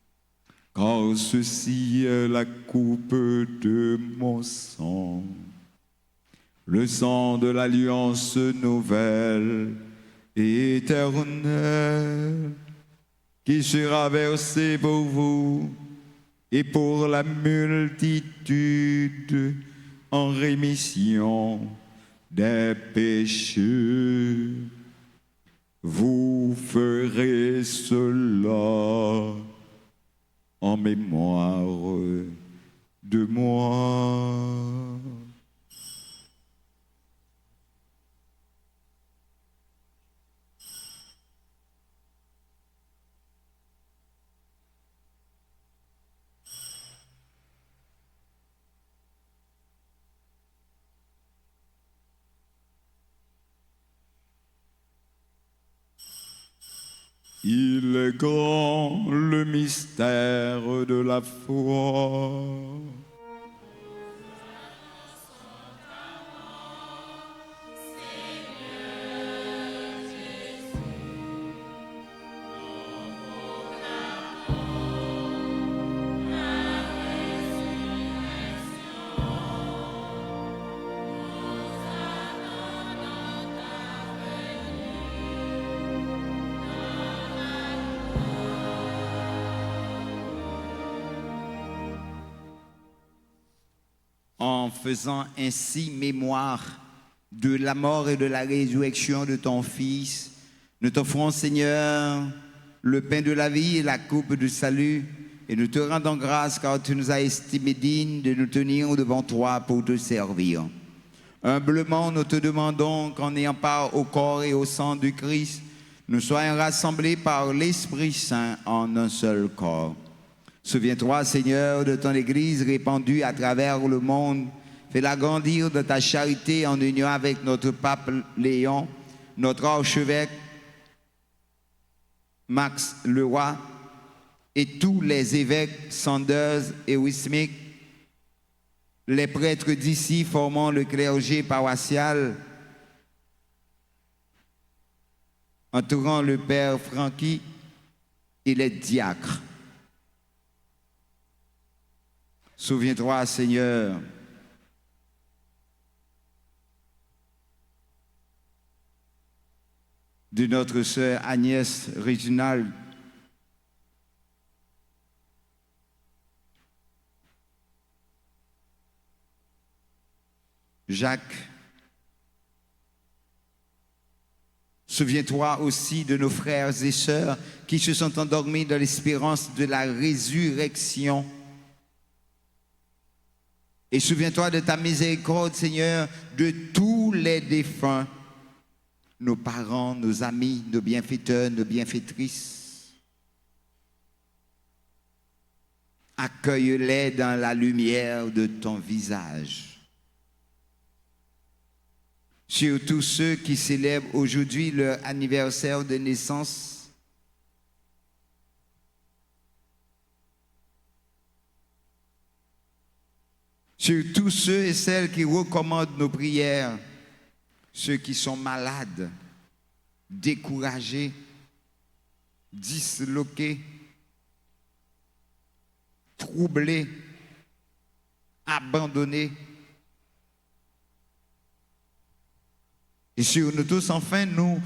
car ceci est la coupe de mon sang, le sang de l'alliance nouvelle et éternelle, qui sera versé pour vous et pour la multitude en rémission des péchés. Vous ferez cela en mémoire de moi. Il est grand le mystère de la foi. En faisant ainsi mémoire de la mort et de la résurrection de ton Fils, nous t'offrons, Seigneur, le pain de la vie et la coupe du salut, et nous te rendons grâce car tu nous as estimés dignes de nous tenir devant toi pour te servir. Humblement, nous te demandons qu'en ayant part au corps et au sang du Christ, nous soyons rassemblés par l'Esprit Saint en un seul corps. Souviens-toi, Seigneur, de ton Église répandue à travers le monde. Fais-la grandir de ta charité en union avec notre pape Léon, notre archevêque Max Leroy et tous les évêques Sanders et Wismic, les prêtres d'ici formant le clergé paroissial, entourant le père Francky et les diacres. Souviens-toi, Seigneur, de notre sœur Agnès Réginald, Jacques. Souviens-toi aussi de nos frères et sœurs qui se sont endormis dans l'espérance de la résurrection. Et souviens-toi de ta miséricorde, Seigneur, de tous les défunts, nos parents, nos amis, nos bienfaiteurs, nos bienfaitrices. Accueille-les dans la lumière de ton visage. Sur tous ceux qui célèbrent aujourd'hui leur anniversaire de naissance, sur tous ceux et celles qui recommandent nos prières, ceux qui sont malades, découragés, disloqués, troublés, abandonnés. Et sur nous tous, enfin, nous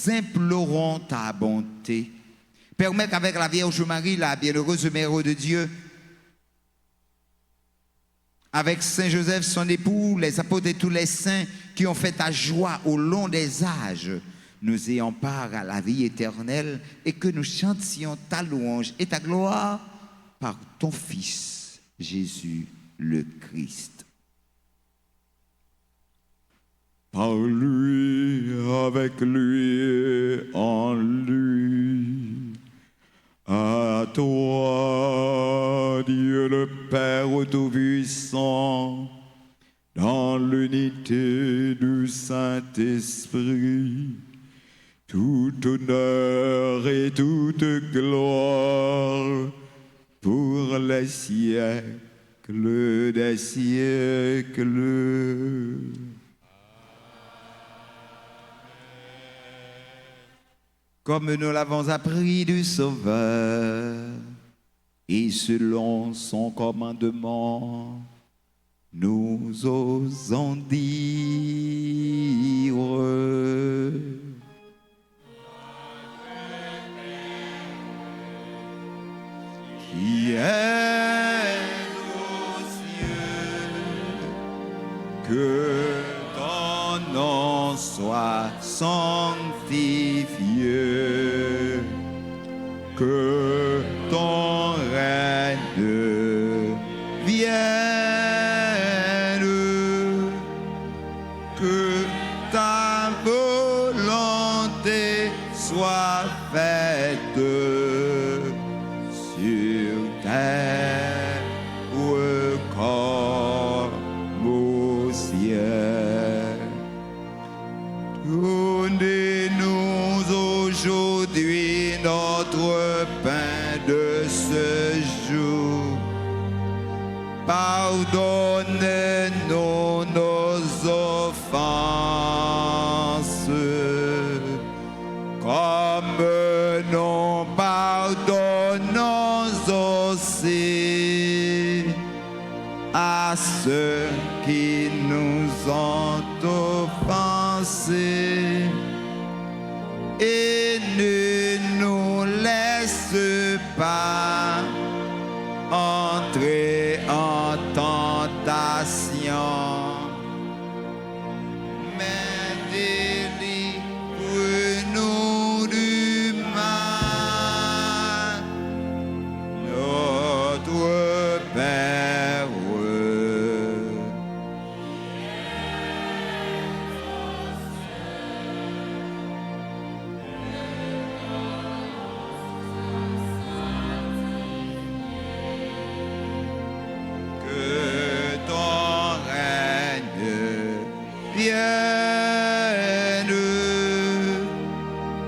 implorons ta bonté. Permets qu'avec la Vierge Marie, la bienheureuse Mère de Dieu, avec Saint Joseph, son époux, les apôtres et tous les saints qui ont fait ta joie au long des âges, nous ayons part à la vie éternelle et que nous chantions ta louange et ta gloire par ton Fils, Jésus le Christ. Par lui, avec lui et en lui. À toi, Dieu le Père Tout-Puissant, dans l'unité du Saint-Esprit, tout honneur et toute gloire pour les siècles des siècles. Comme nous l'avons appris du Sauveur, et selon son commandement, nous osons dire: qui est aux cieux, que ton nom soit sanctifié, que ton règne vienne, que ta volonté soit faite sur terre comme au ciel. Donnez-nous aujourd'hui notre pain de ce jour. Pardonne-nous nos offenses, comme nous pardonnons aussi à ceux qui nous ont offensés. Et ne nous laisse pas entrer en tentation, mais délivre-nous du mal, notre Père.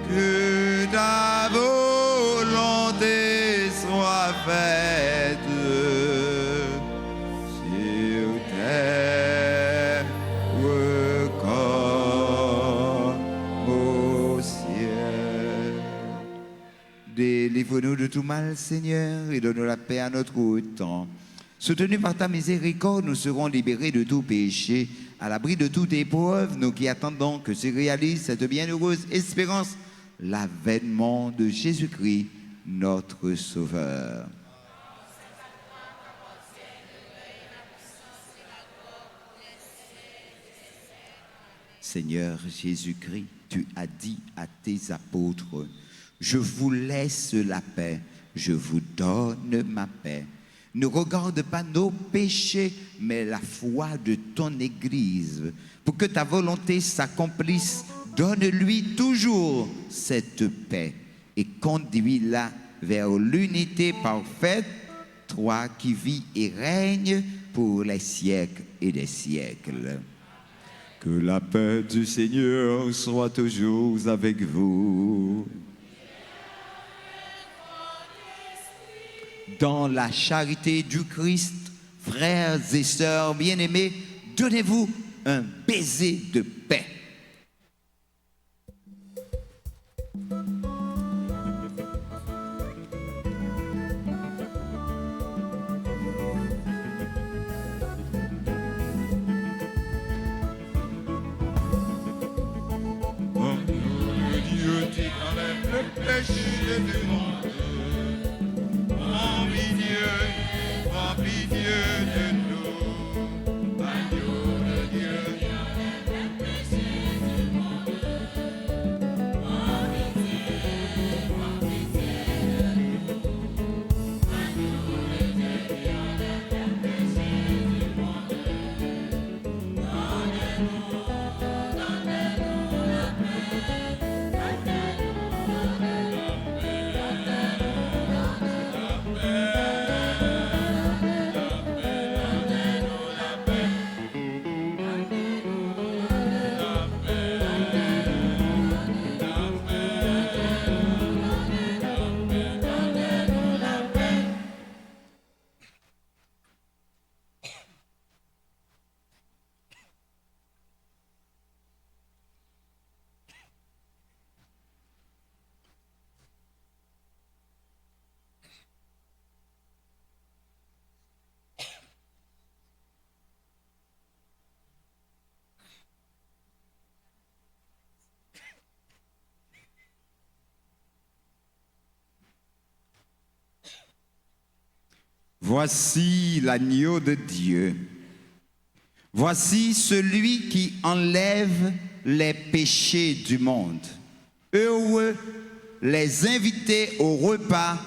Que ta volonté soit faite sur terre délivre-nous de tout mal, Seigneur, et donne la paix à notre temps. Soutenus par ta miséricorde, nous serons libérés de tout péché, à l'abri de toute épreuve, nous qui attendons que se réalise cette bienheureuse espérance, l'avènement de Jésus-Christ, notre Sauveur. Seigneur Jésus-Christ, tu as dit à tes apôtres, « Je vous laisse la paix, je vous donne ma paix. Ne regarde pas nos péchés, mais la foi de ton Église. Pour que ta volonté s'accomplisse, donne-lui toujours cette paix et conduis-la vers l'unité parfaite, toi qui vis et règnes pour les siècles et des siècles. » Que la paix du Seigneur soit toujours avec vous. Dans la charité du Christ, frères et sœurs bien-aimés, donnez-vous un baiser de paix. Dieu qui enlève le péché du monde. Prends pitié de nous. Agneau de Dieu. Voici l'agneau de Dieu. Voici celui qui enlève les péchés du monde. Heureux les invités au repas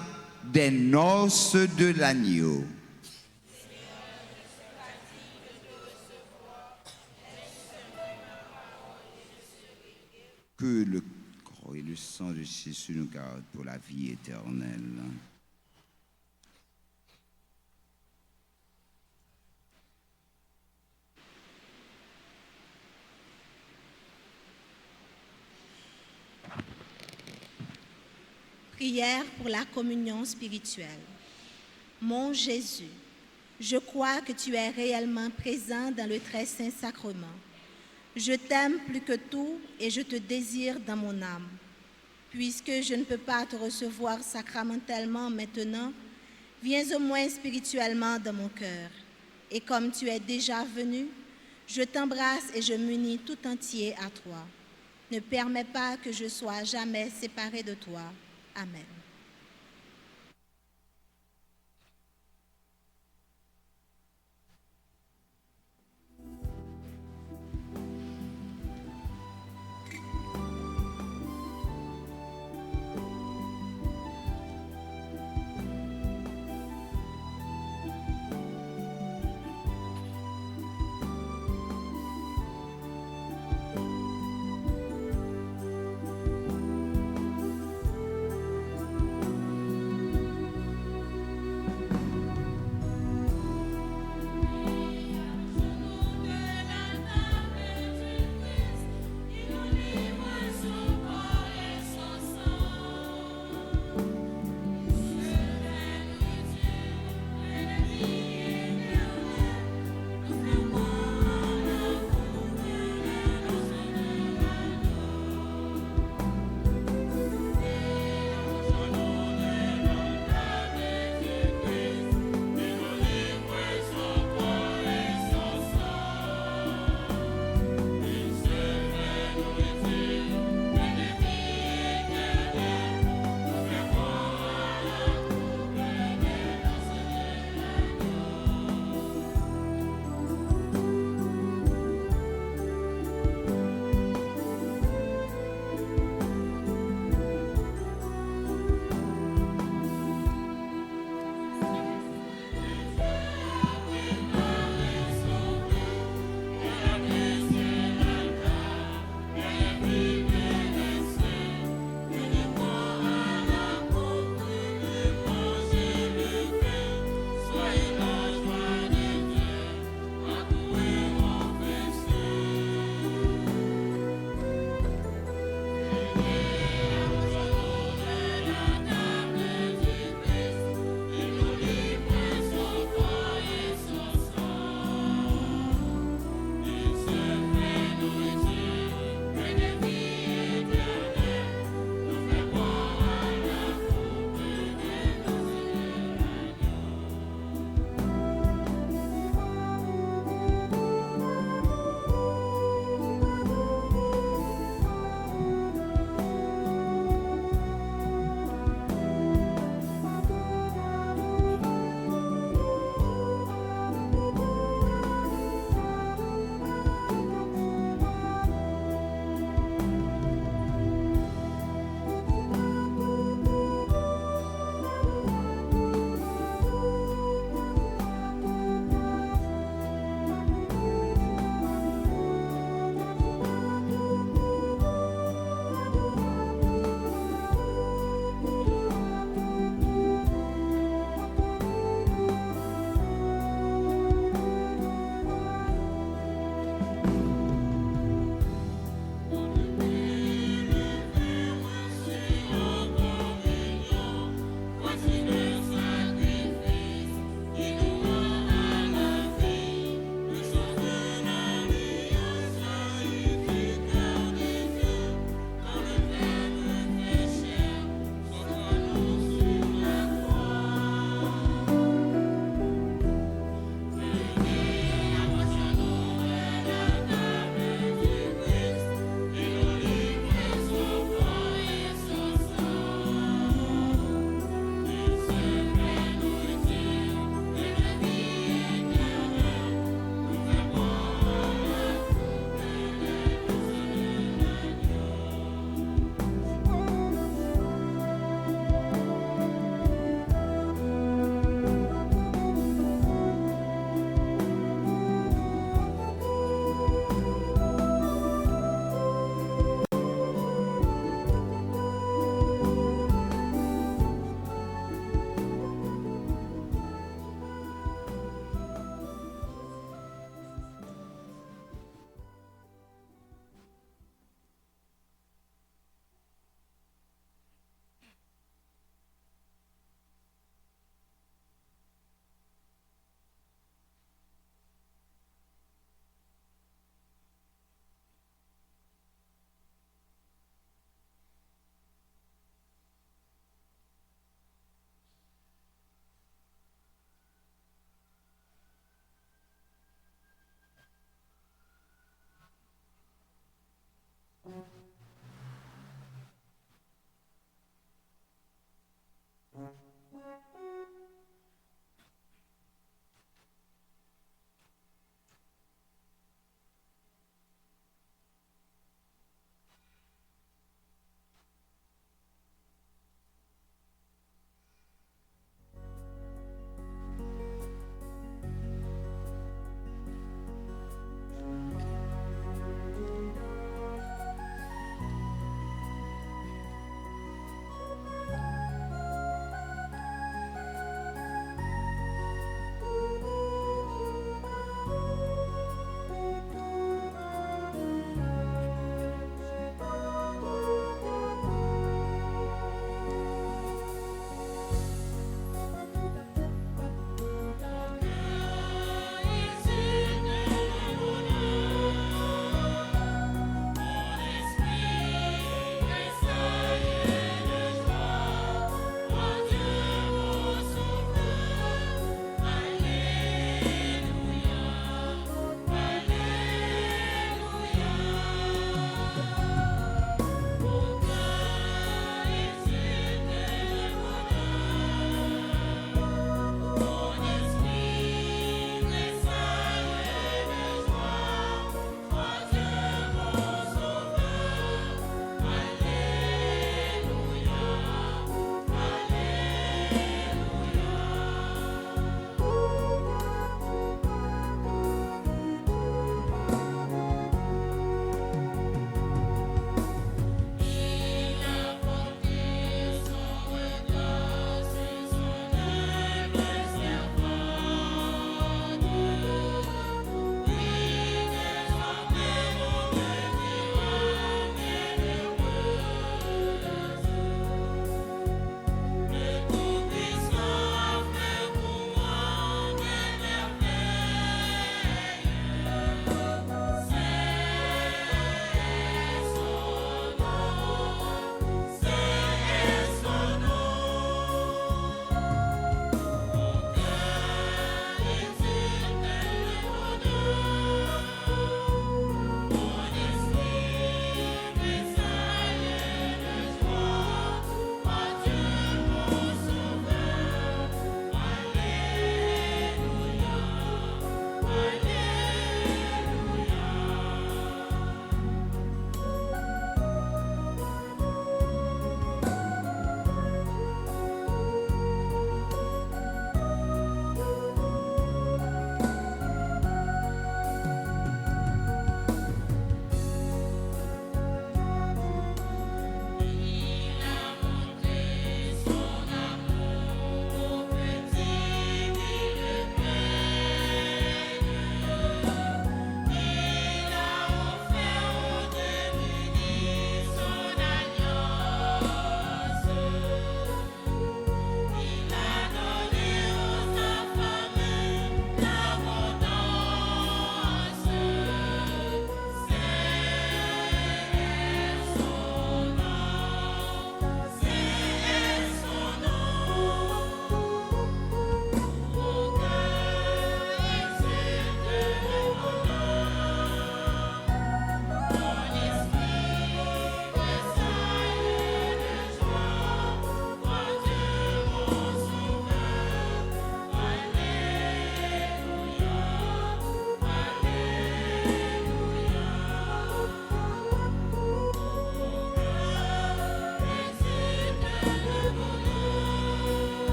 des noces de l'agneau. Que le corps et le sang de Jésus nous gardent pour la vie éternelle. Prière pour la communion spirituelle. Mon Jésus, je crois que tu es réellement présent dans le très saint sacrement. Je t'aime plus que tout et je te désire dans mon âme. Puisque je ne peux pas te recevoir sacramentellement maintenant, viens au moins spirituellement dans mon cœur. Et comme tu es déjà venu, je t'embrasse et je m'unis tout entier à toi. Ne permets pas que je sois jamais séparé de toi. Amen.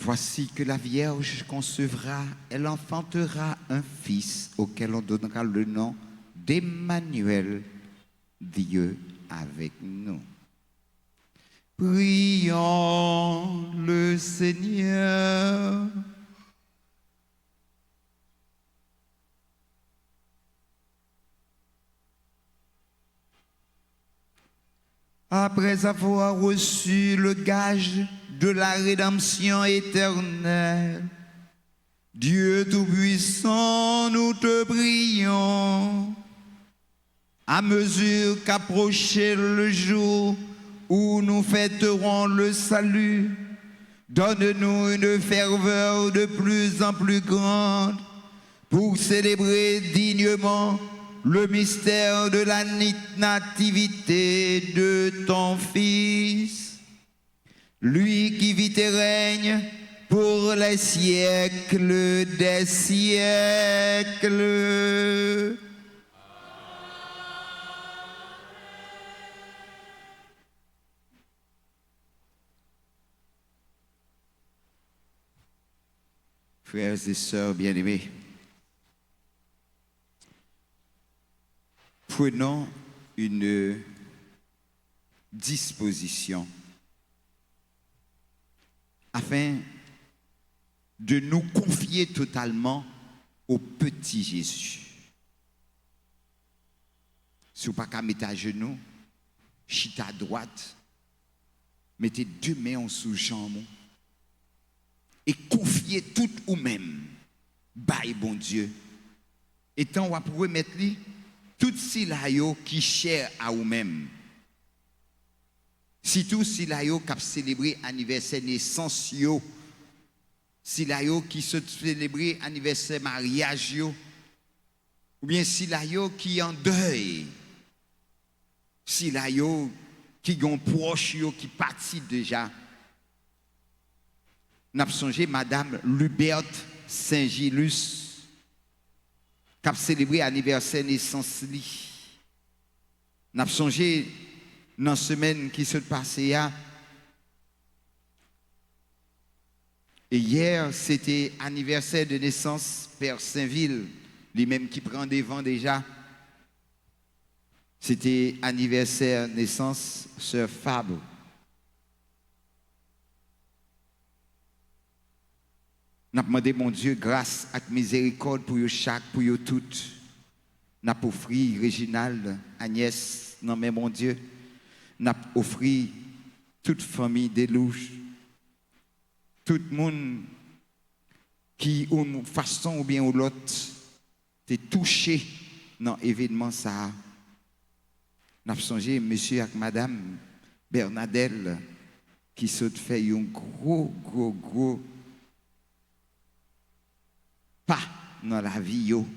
Voici que la Vierge concevra, elle enfantera un fils auquel on donnera le nom d'Emmanuel, Dieu avec nous. Prions le Seigneur. Après avoir reçu le gage de la rédemption éternelle, Dieu Tout-Puissant, nous te prions, à mesure qu'approchait le jour où nous fêterons le salut, donne-nous une ferveur de plus en plus grande pour célébrer dignement le mystère de la nativité de ton Fils, lui qui vit et règne pour les siècles des siècles. Frères et sœurs bien-aimés, prenons une disposition afin de nous confier totalement au petit Jésus. Si vous n'avez pas mettre à genoux, chita à droite, mettez deux mains sous jambe et confiez tout ou même, bye bon Dieu. Et tant vous pouvez mettre lui tout si la yo qui cher à vous-même. Si tout si la yo qui a célébré anniversaire naissance yo, si la yo qui se célébrer anniversaire mariage yo, ou bien si la yo qui en deuil, si la yo qui gon proche yo qui parti déjà. N'a songé madame Luberte Saint-Gilus qui a célébré l'anniversaire naissance li. N'a songé dans la semaine qui se passait là. Et hier, c'était anniversaire de naissance Père Saint-Ville, lui-même qui prend des vents déjà. C'était anniversaire naissance Sœur Fabre. N'a demandé mon Dieu grâce et miséricorde pour chaque, pour vous toutes. N'a offert Réginald, Agnès, non mais mon Dieu. N'a offert toute famille des louches. Tout le monde qui, d'une façon ou bien ou l'autre, est touché dans l'événement ça. N'a songé monsieur et madame Bernadette qui se fait un gros pas dans la vie yo.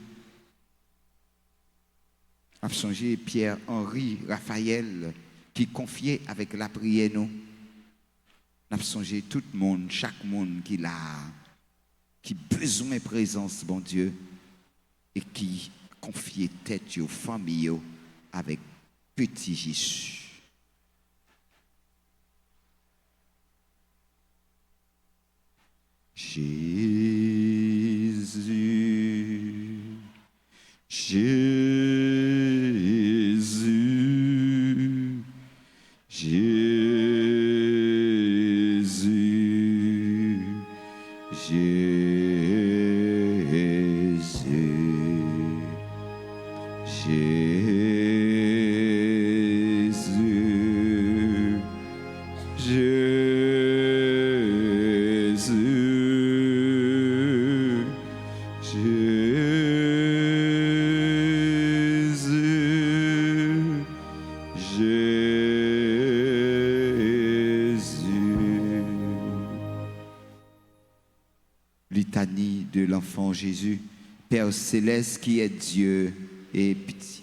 A songé Pierre-Henri Raphaël qui confiait avec la prière nous. A songé tout le monde, chaque monde qui l'a, qui besoin de présence bon Dieu et qui confiait tête aux familles avec petit Jésus. Jésus, Jésus, Jésus, Litanie de l'enfant Jésus, Père céleste qui est Dieu et pitié.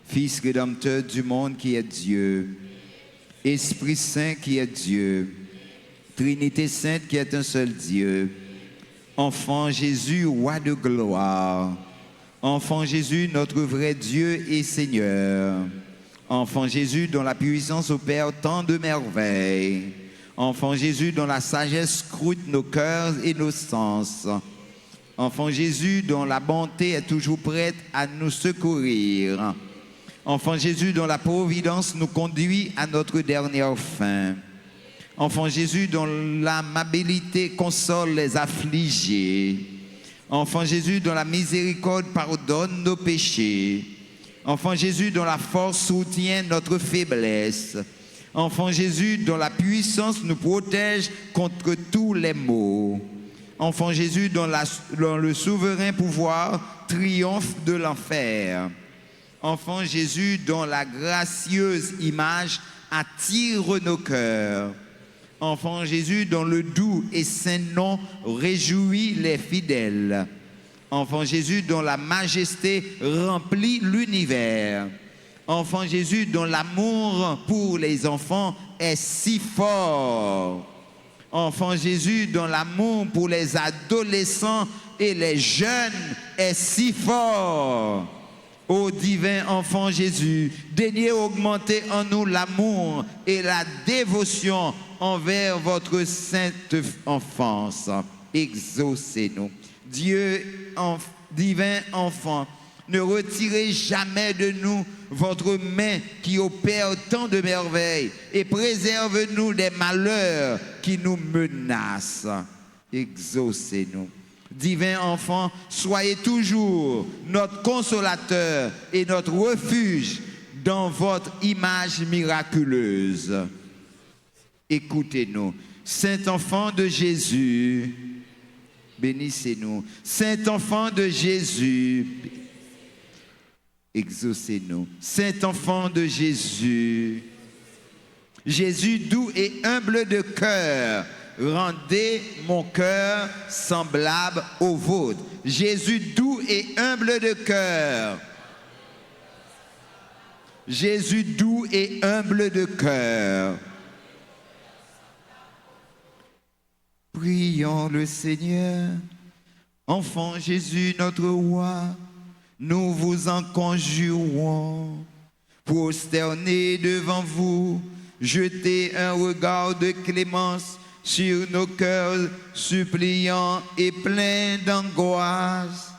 Fils rédempteur du monde qui est Dieu, Esprit Saint qui est Dieu, Trinité Sainte qui est un seul Dieu, Enfant Jésus, roi de gloire, Enfant Jésus, notre vrai Dieu et Seigneur, Enfant Jésus dont la puissance opère tant de merveilles, Enfant Jésus, dont la sagesse scrute nos cœurs et nos sens. Enfant Jésus, dont la bonté est toujours prête à nous secourir. Enfant Jésus, dont la providence nous conduit à notre dernière fin. Enfant Jésus, dont l'amabilité console les affligés. Enfant Jésus, dont la miséricorde pardonne nos péchés. Enfant Jésus, dont la force soutient notre faiblesse. Enfant Jésus, dont la puissance nous protège contre tous les maux. Enfant Jésus, dont le souverain pouvoir triomphe de l'enfer. Enfant Jésus, dont la gracieuse image attire nos cœurs. Enfant Jésus, dont le doux et saint nom réjouit les fidèles. Enfant Jésus, dont la majesté remplit l'univers. Enfant Jésus, dont l'amour pour les enfants est si fort. Enfant Jésus, dont l'amour pour les adolescents et les jeunes est si fort. Ô divin enfant Jésus, daignez augmenter en nous l'amour et la dévotion envers votre sainte enfance. Exaucez-nous. Dieu, divin enfant, ne retirez jamais de nous votre main qui opère tant de merveilles et préserve-nous des malheurs qui nous menacent. Exaucez-nous. Divin enfant, soyez toujours notre consolateur et notre refuge dans votre image miraculeuse. Écoutez-nous. Saint enfant de Jésus, bénissez-nous. Saint enfant de Jésus, exaucez-nous. Saint enfant de Jésus, Jésus doux et humble de cœur, rendez mon cœur semblable au vôtre. Jésus doux et humble de cœur. Jésus doux et humble de cœur. Prions le Seigneur. Enfant Jésus, notre roi, nous vous en conjurons. Prosternés devant vous, jetez un regard de clémence sur nos cœurs suppliants et pleins d'angoisse.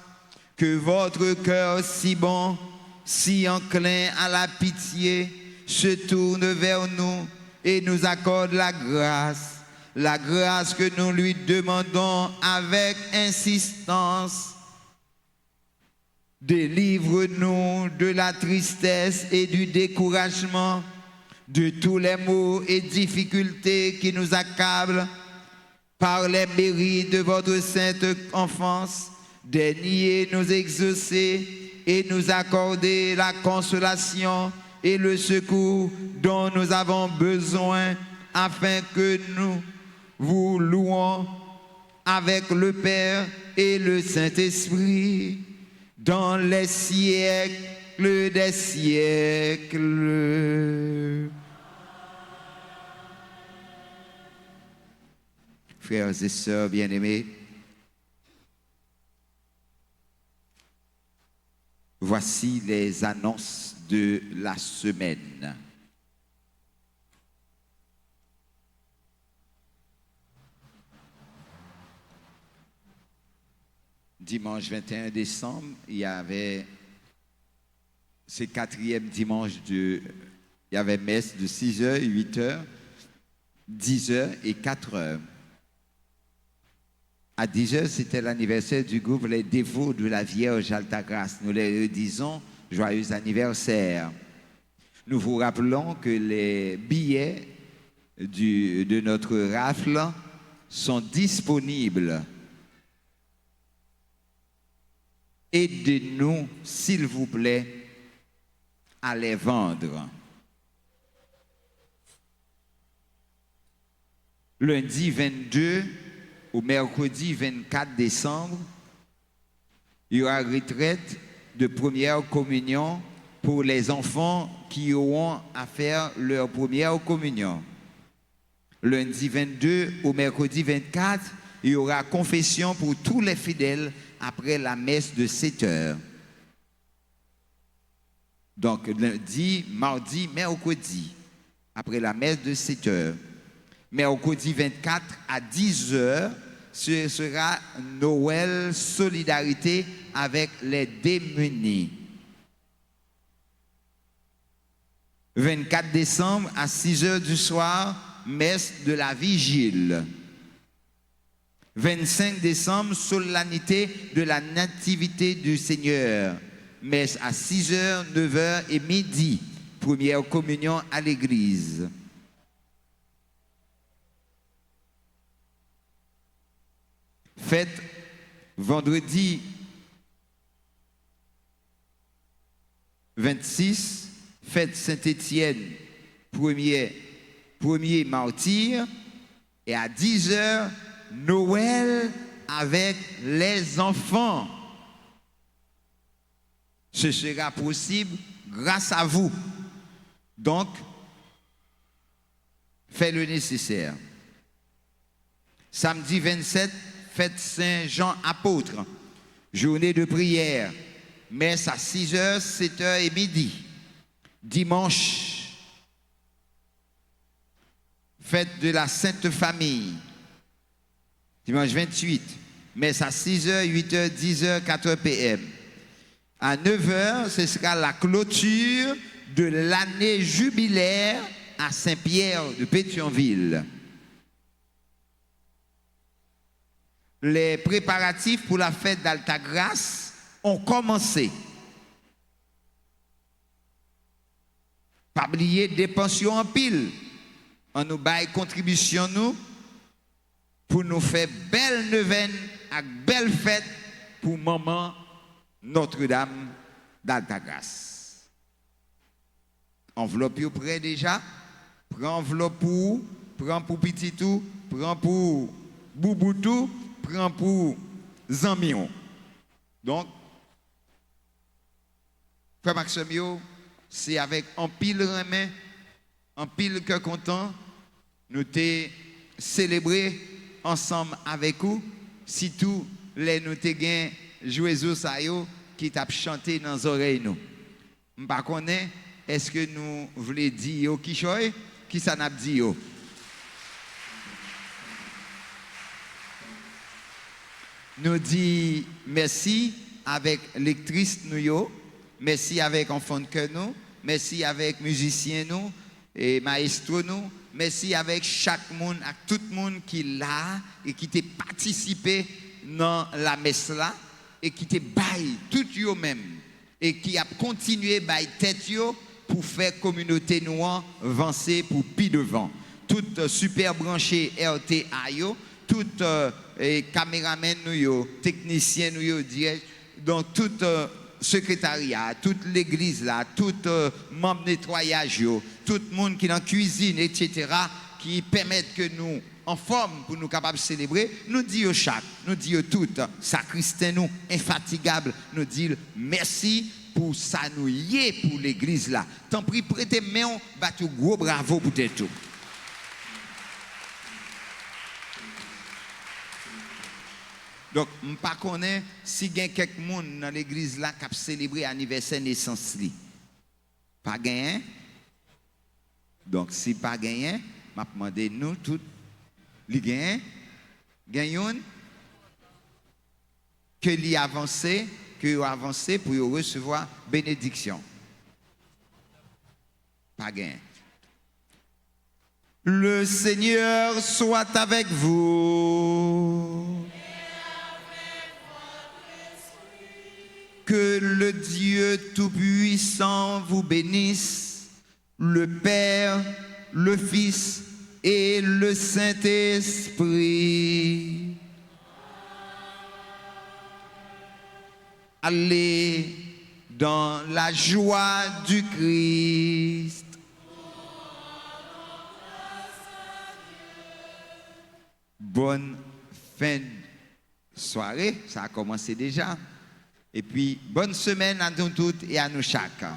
Que votre cœur si bon, si enclin à la pitié, se tourne vers nous et nous accorde la grâce que nous lui demandons avec insistance. Délivre-nous de la tristesse et du découragement, de tous les maux et difficultés qui nous accablent. Par les mérites de votre sainte enfance, daignez nous exaucer et nous accorder la consolation et le secours dont nous avons besoin, afin que nous vous louons avec le Père et le Saint-Esprit dans les siècles des siècles. Frères et sœurs bien-aimés, voici les annonces de la semaine. Dimanche 21 décembre, il y avait ce quatrième dimanche il y avait messe de 6h, 8h, 10h et 4h. À 10h, c'était l'anniversaire du groupe Les Dévots de la Vierge Altagrace. Nous leur disons joyeux anniversaire. Nous vous rappelons que les billets de notre rafle sont disponibles. Aidez-nous, s'il vous plaît, à les vendre. Lundi 22 au mercredi 24 décembre, il y aura retraite de première communion pour les enfants qui auront à faire leur première communion. Lundi 22 au mercredi 24, il y aura confession pour tous les fidèles après la messe de 7h. Donc lundi, mardi, mercredi, après la messe de 7h. mercredi 24 à 10h, ce sera Noël solidarité avec les démunis. 24 décembre à 6h du soir, messe de la vigile. 25 décembre, solennité de la nativité du Seigneur. Messe à 6h, 9h et midi. Première communion à l'église. Fête vendredi 26, fête Saint-Étienne, premier martyr, et à 10h, Noël avec les enfants. Ce sera possible grâce à vous. Donc, faites le nécessaire. Samedi 27, fête Saint-Jean apôtre, journée de prière, messe à 6h, 7h et midi. Dimanche, fête de la Sainte Famille, dimanche 28, messe à 6h, 8h, 10h, 4h p.m. À 9h, ce sera la clôture de l'année jubilaire à Saint-Pierre de Pétionville. Les préparatifs pour la fête d'Altagrace ont commencé. Pas oublier des pensions en pile. On nous baille contribution nous pour nous faire belle neuvaine avec belle fête pour maman Notre-Dame d'Altagrace. Enveloppe prêt déjà. Prends enveloppe pour, prends pour petit tout, prends pour boubou tout, prends pour Zamion. Donc, Frère Maximio, c'est avec un pile remet, un pile cœur content, nous t'ai célébré ensemble avec vous, si tous les nous t'ai gain jouer ça yo qui t'a chanté dans les oreilles nous. M'pa connaît, est-ce que nous voulons dire yo qui choy, qui ça n'a dit yo? Nous dit merci avec lectrice nous yo, merci avec enfant de cœur nous, merci avec musiciens nous et maestro nous, merci avec chaque monde, avec tout le monde qui là et qui t'a participé dans la messe là et qui t'a bail tout yo même et qui a continué bail tête yo pour faire communauté noire avancer pour pi devant. Tout super branché RTA yo, tout caméraman nous yo, technicien nous yo direct, donc tout secrétariat, toute l'église là, tout membre nettoyage yo, tout le monde qui est dans la cuisine, etc., qui permettent que nous en forme pour nous capables de célébrer, nous disons chaque, nous disons tout, sacristain nous, infatigable, nous disons merci pour ça nous y est pour l'église là. Tant pis, prêtez main, battu gros bravo pour tout. Donc, je ne connais pas si il y a quelqu'un dans l'église là qui a célébré l'anniversaire de naissance. Pas gagné. Donc, si pas gagné, je vais demander nous tous, les gagnants, gagnons, que l'y avancé, que avancé pour recevoir bénédiction. Pas gagné. Le Seigneur soit avec vous. Que le Dieu Tout-Puissant vous bénisse, le Père, le Fils et le Saint-Esprit. Allez dans la joie du Christ. Bonne fin de soirée, ça a commencé déjà. Et puis, bonne semaine à nous toutes et à nous chacun.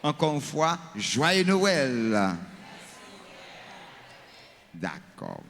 Encore une fois, joyeux Noël. D'accord.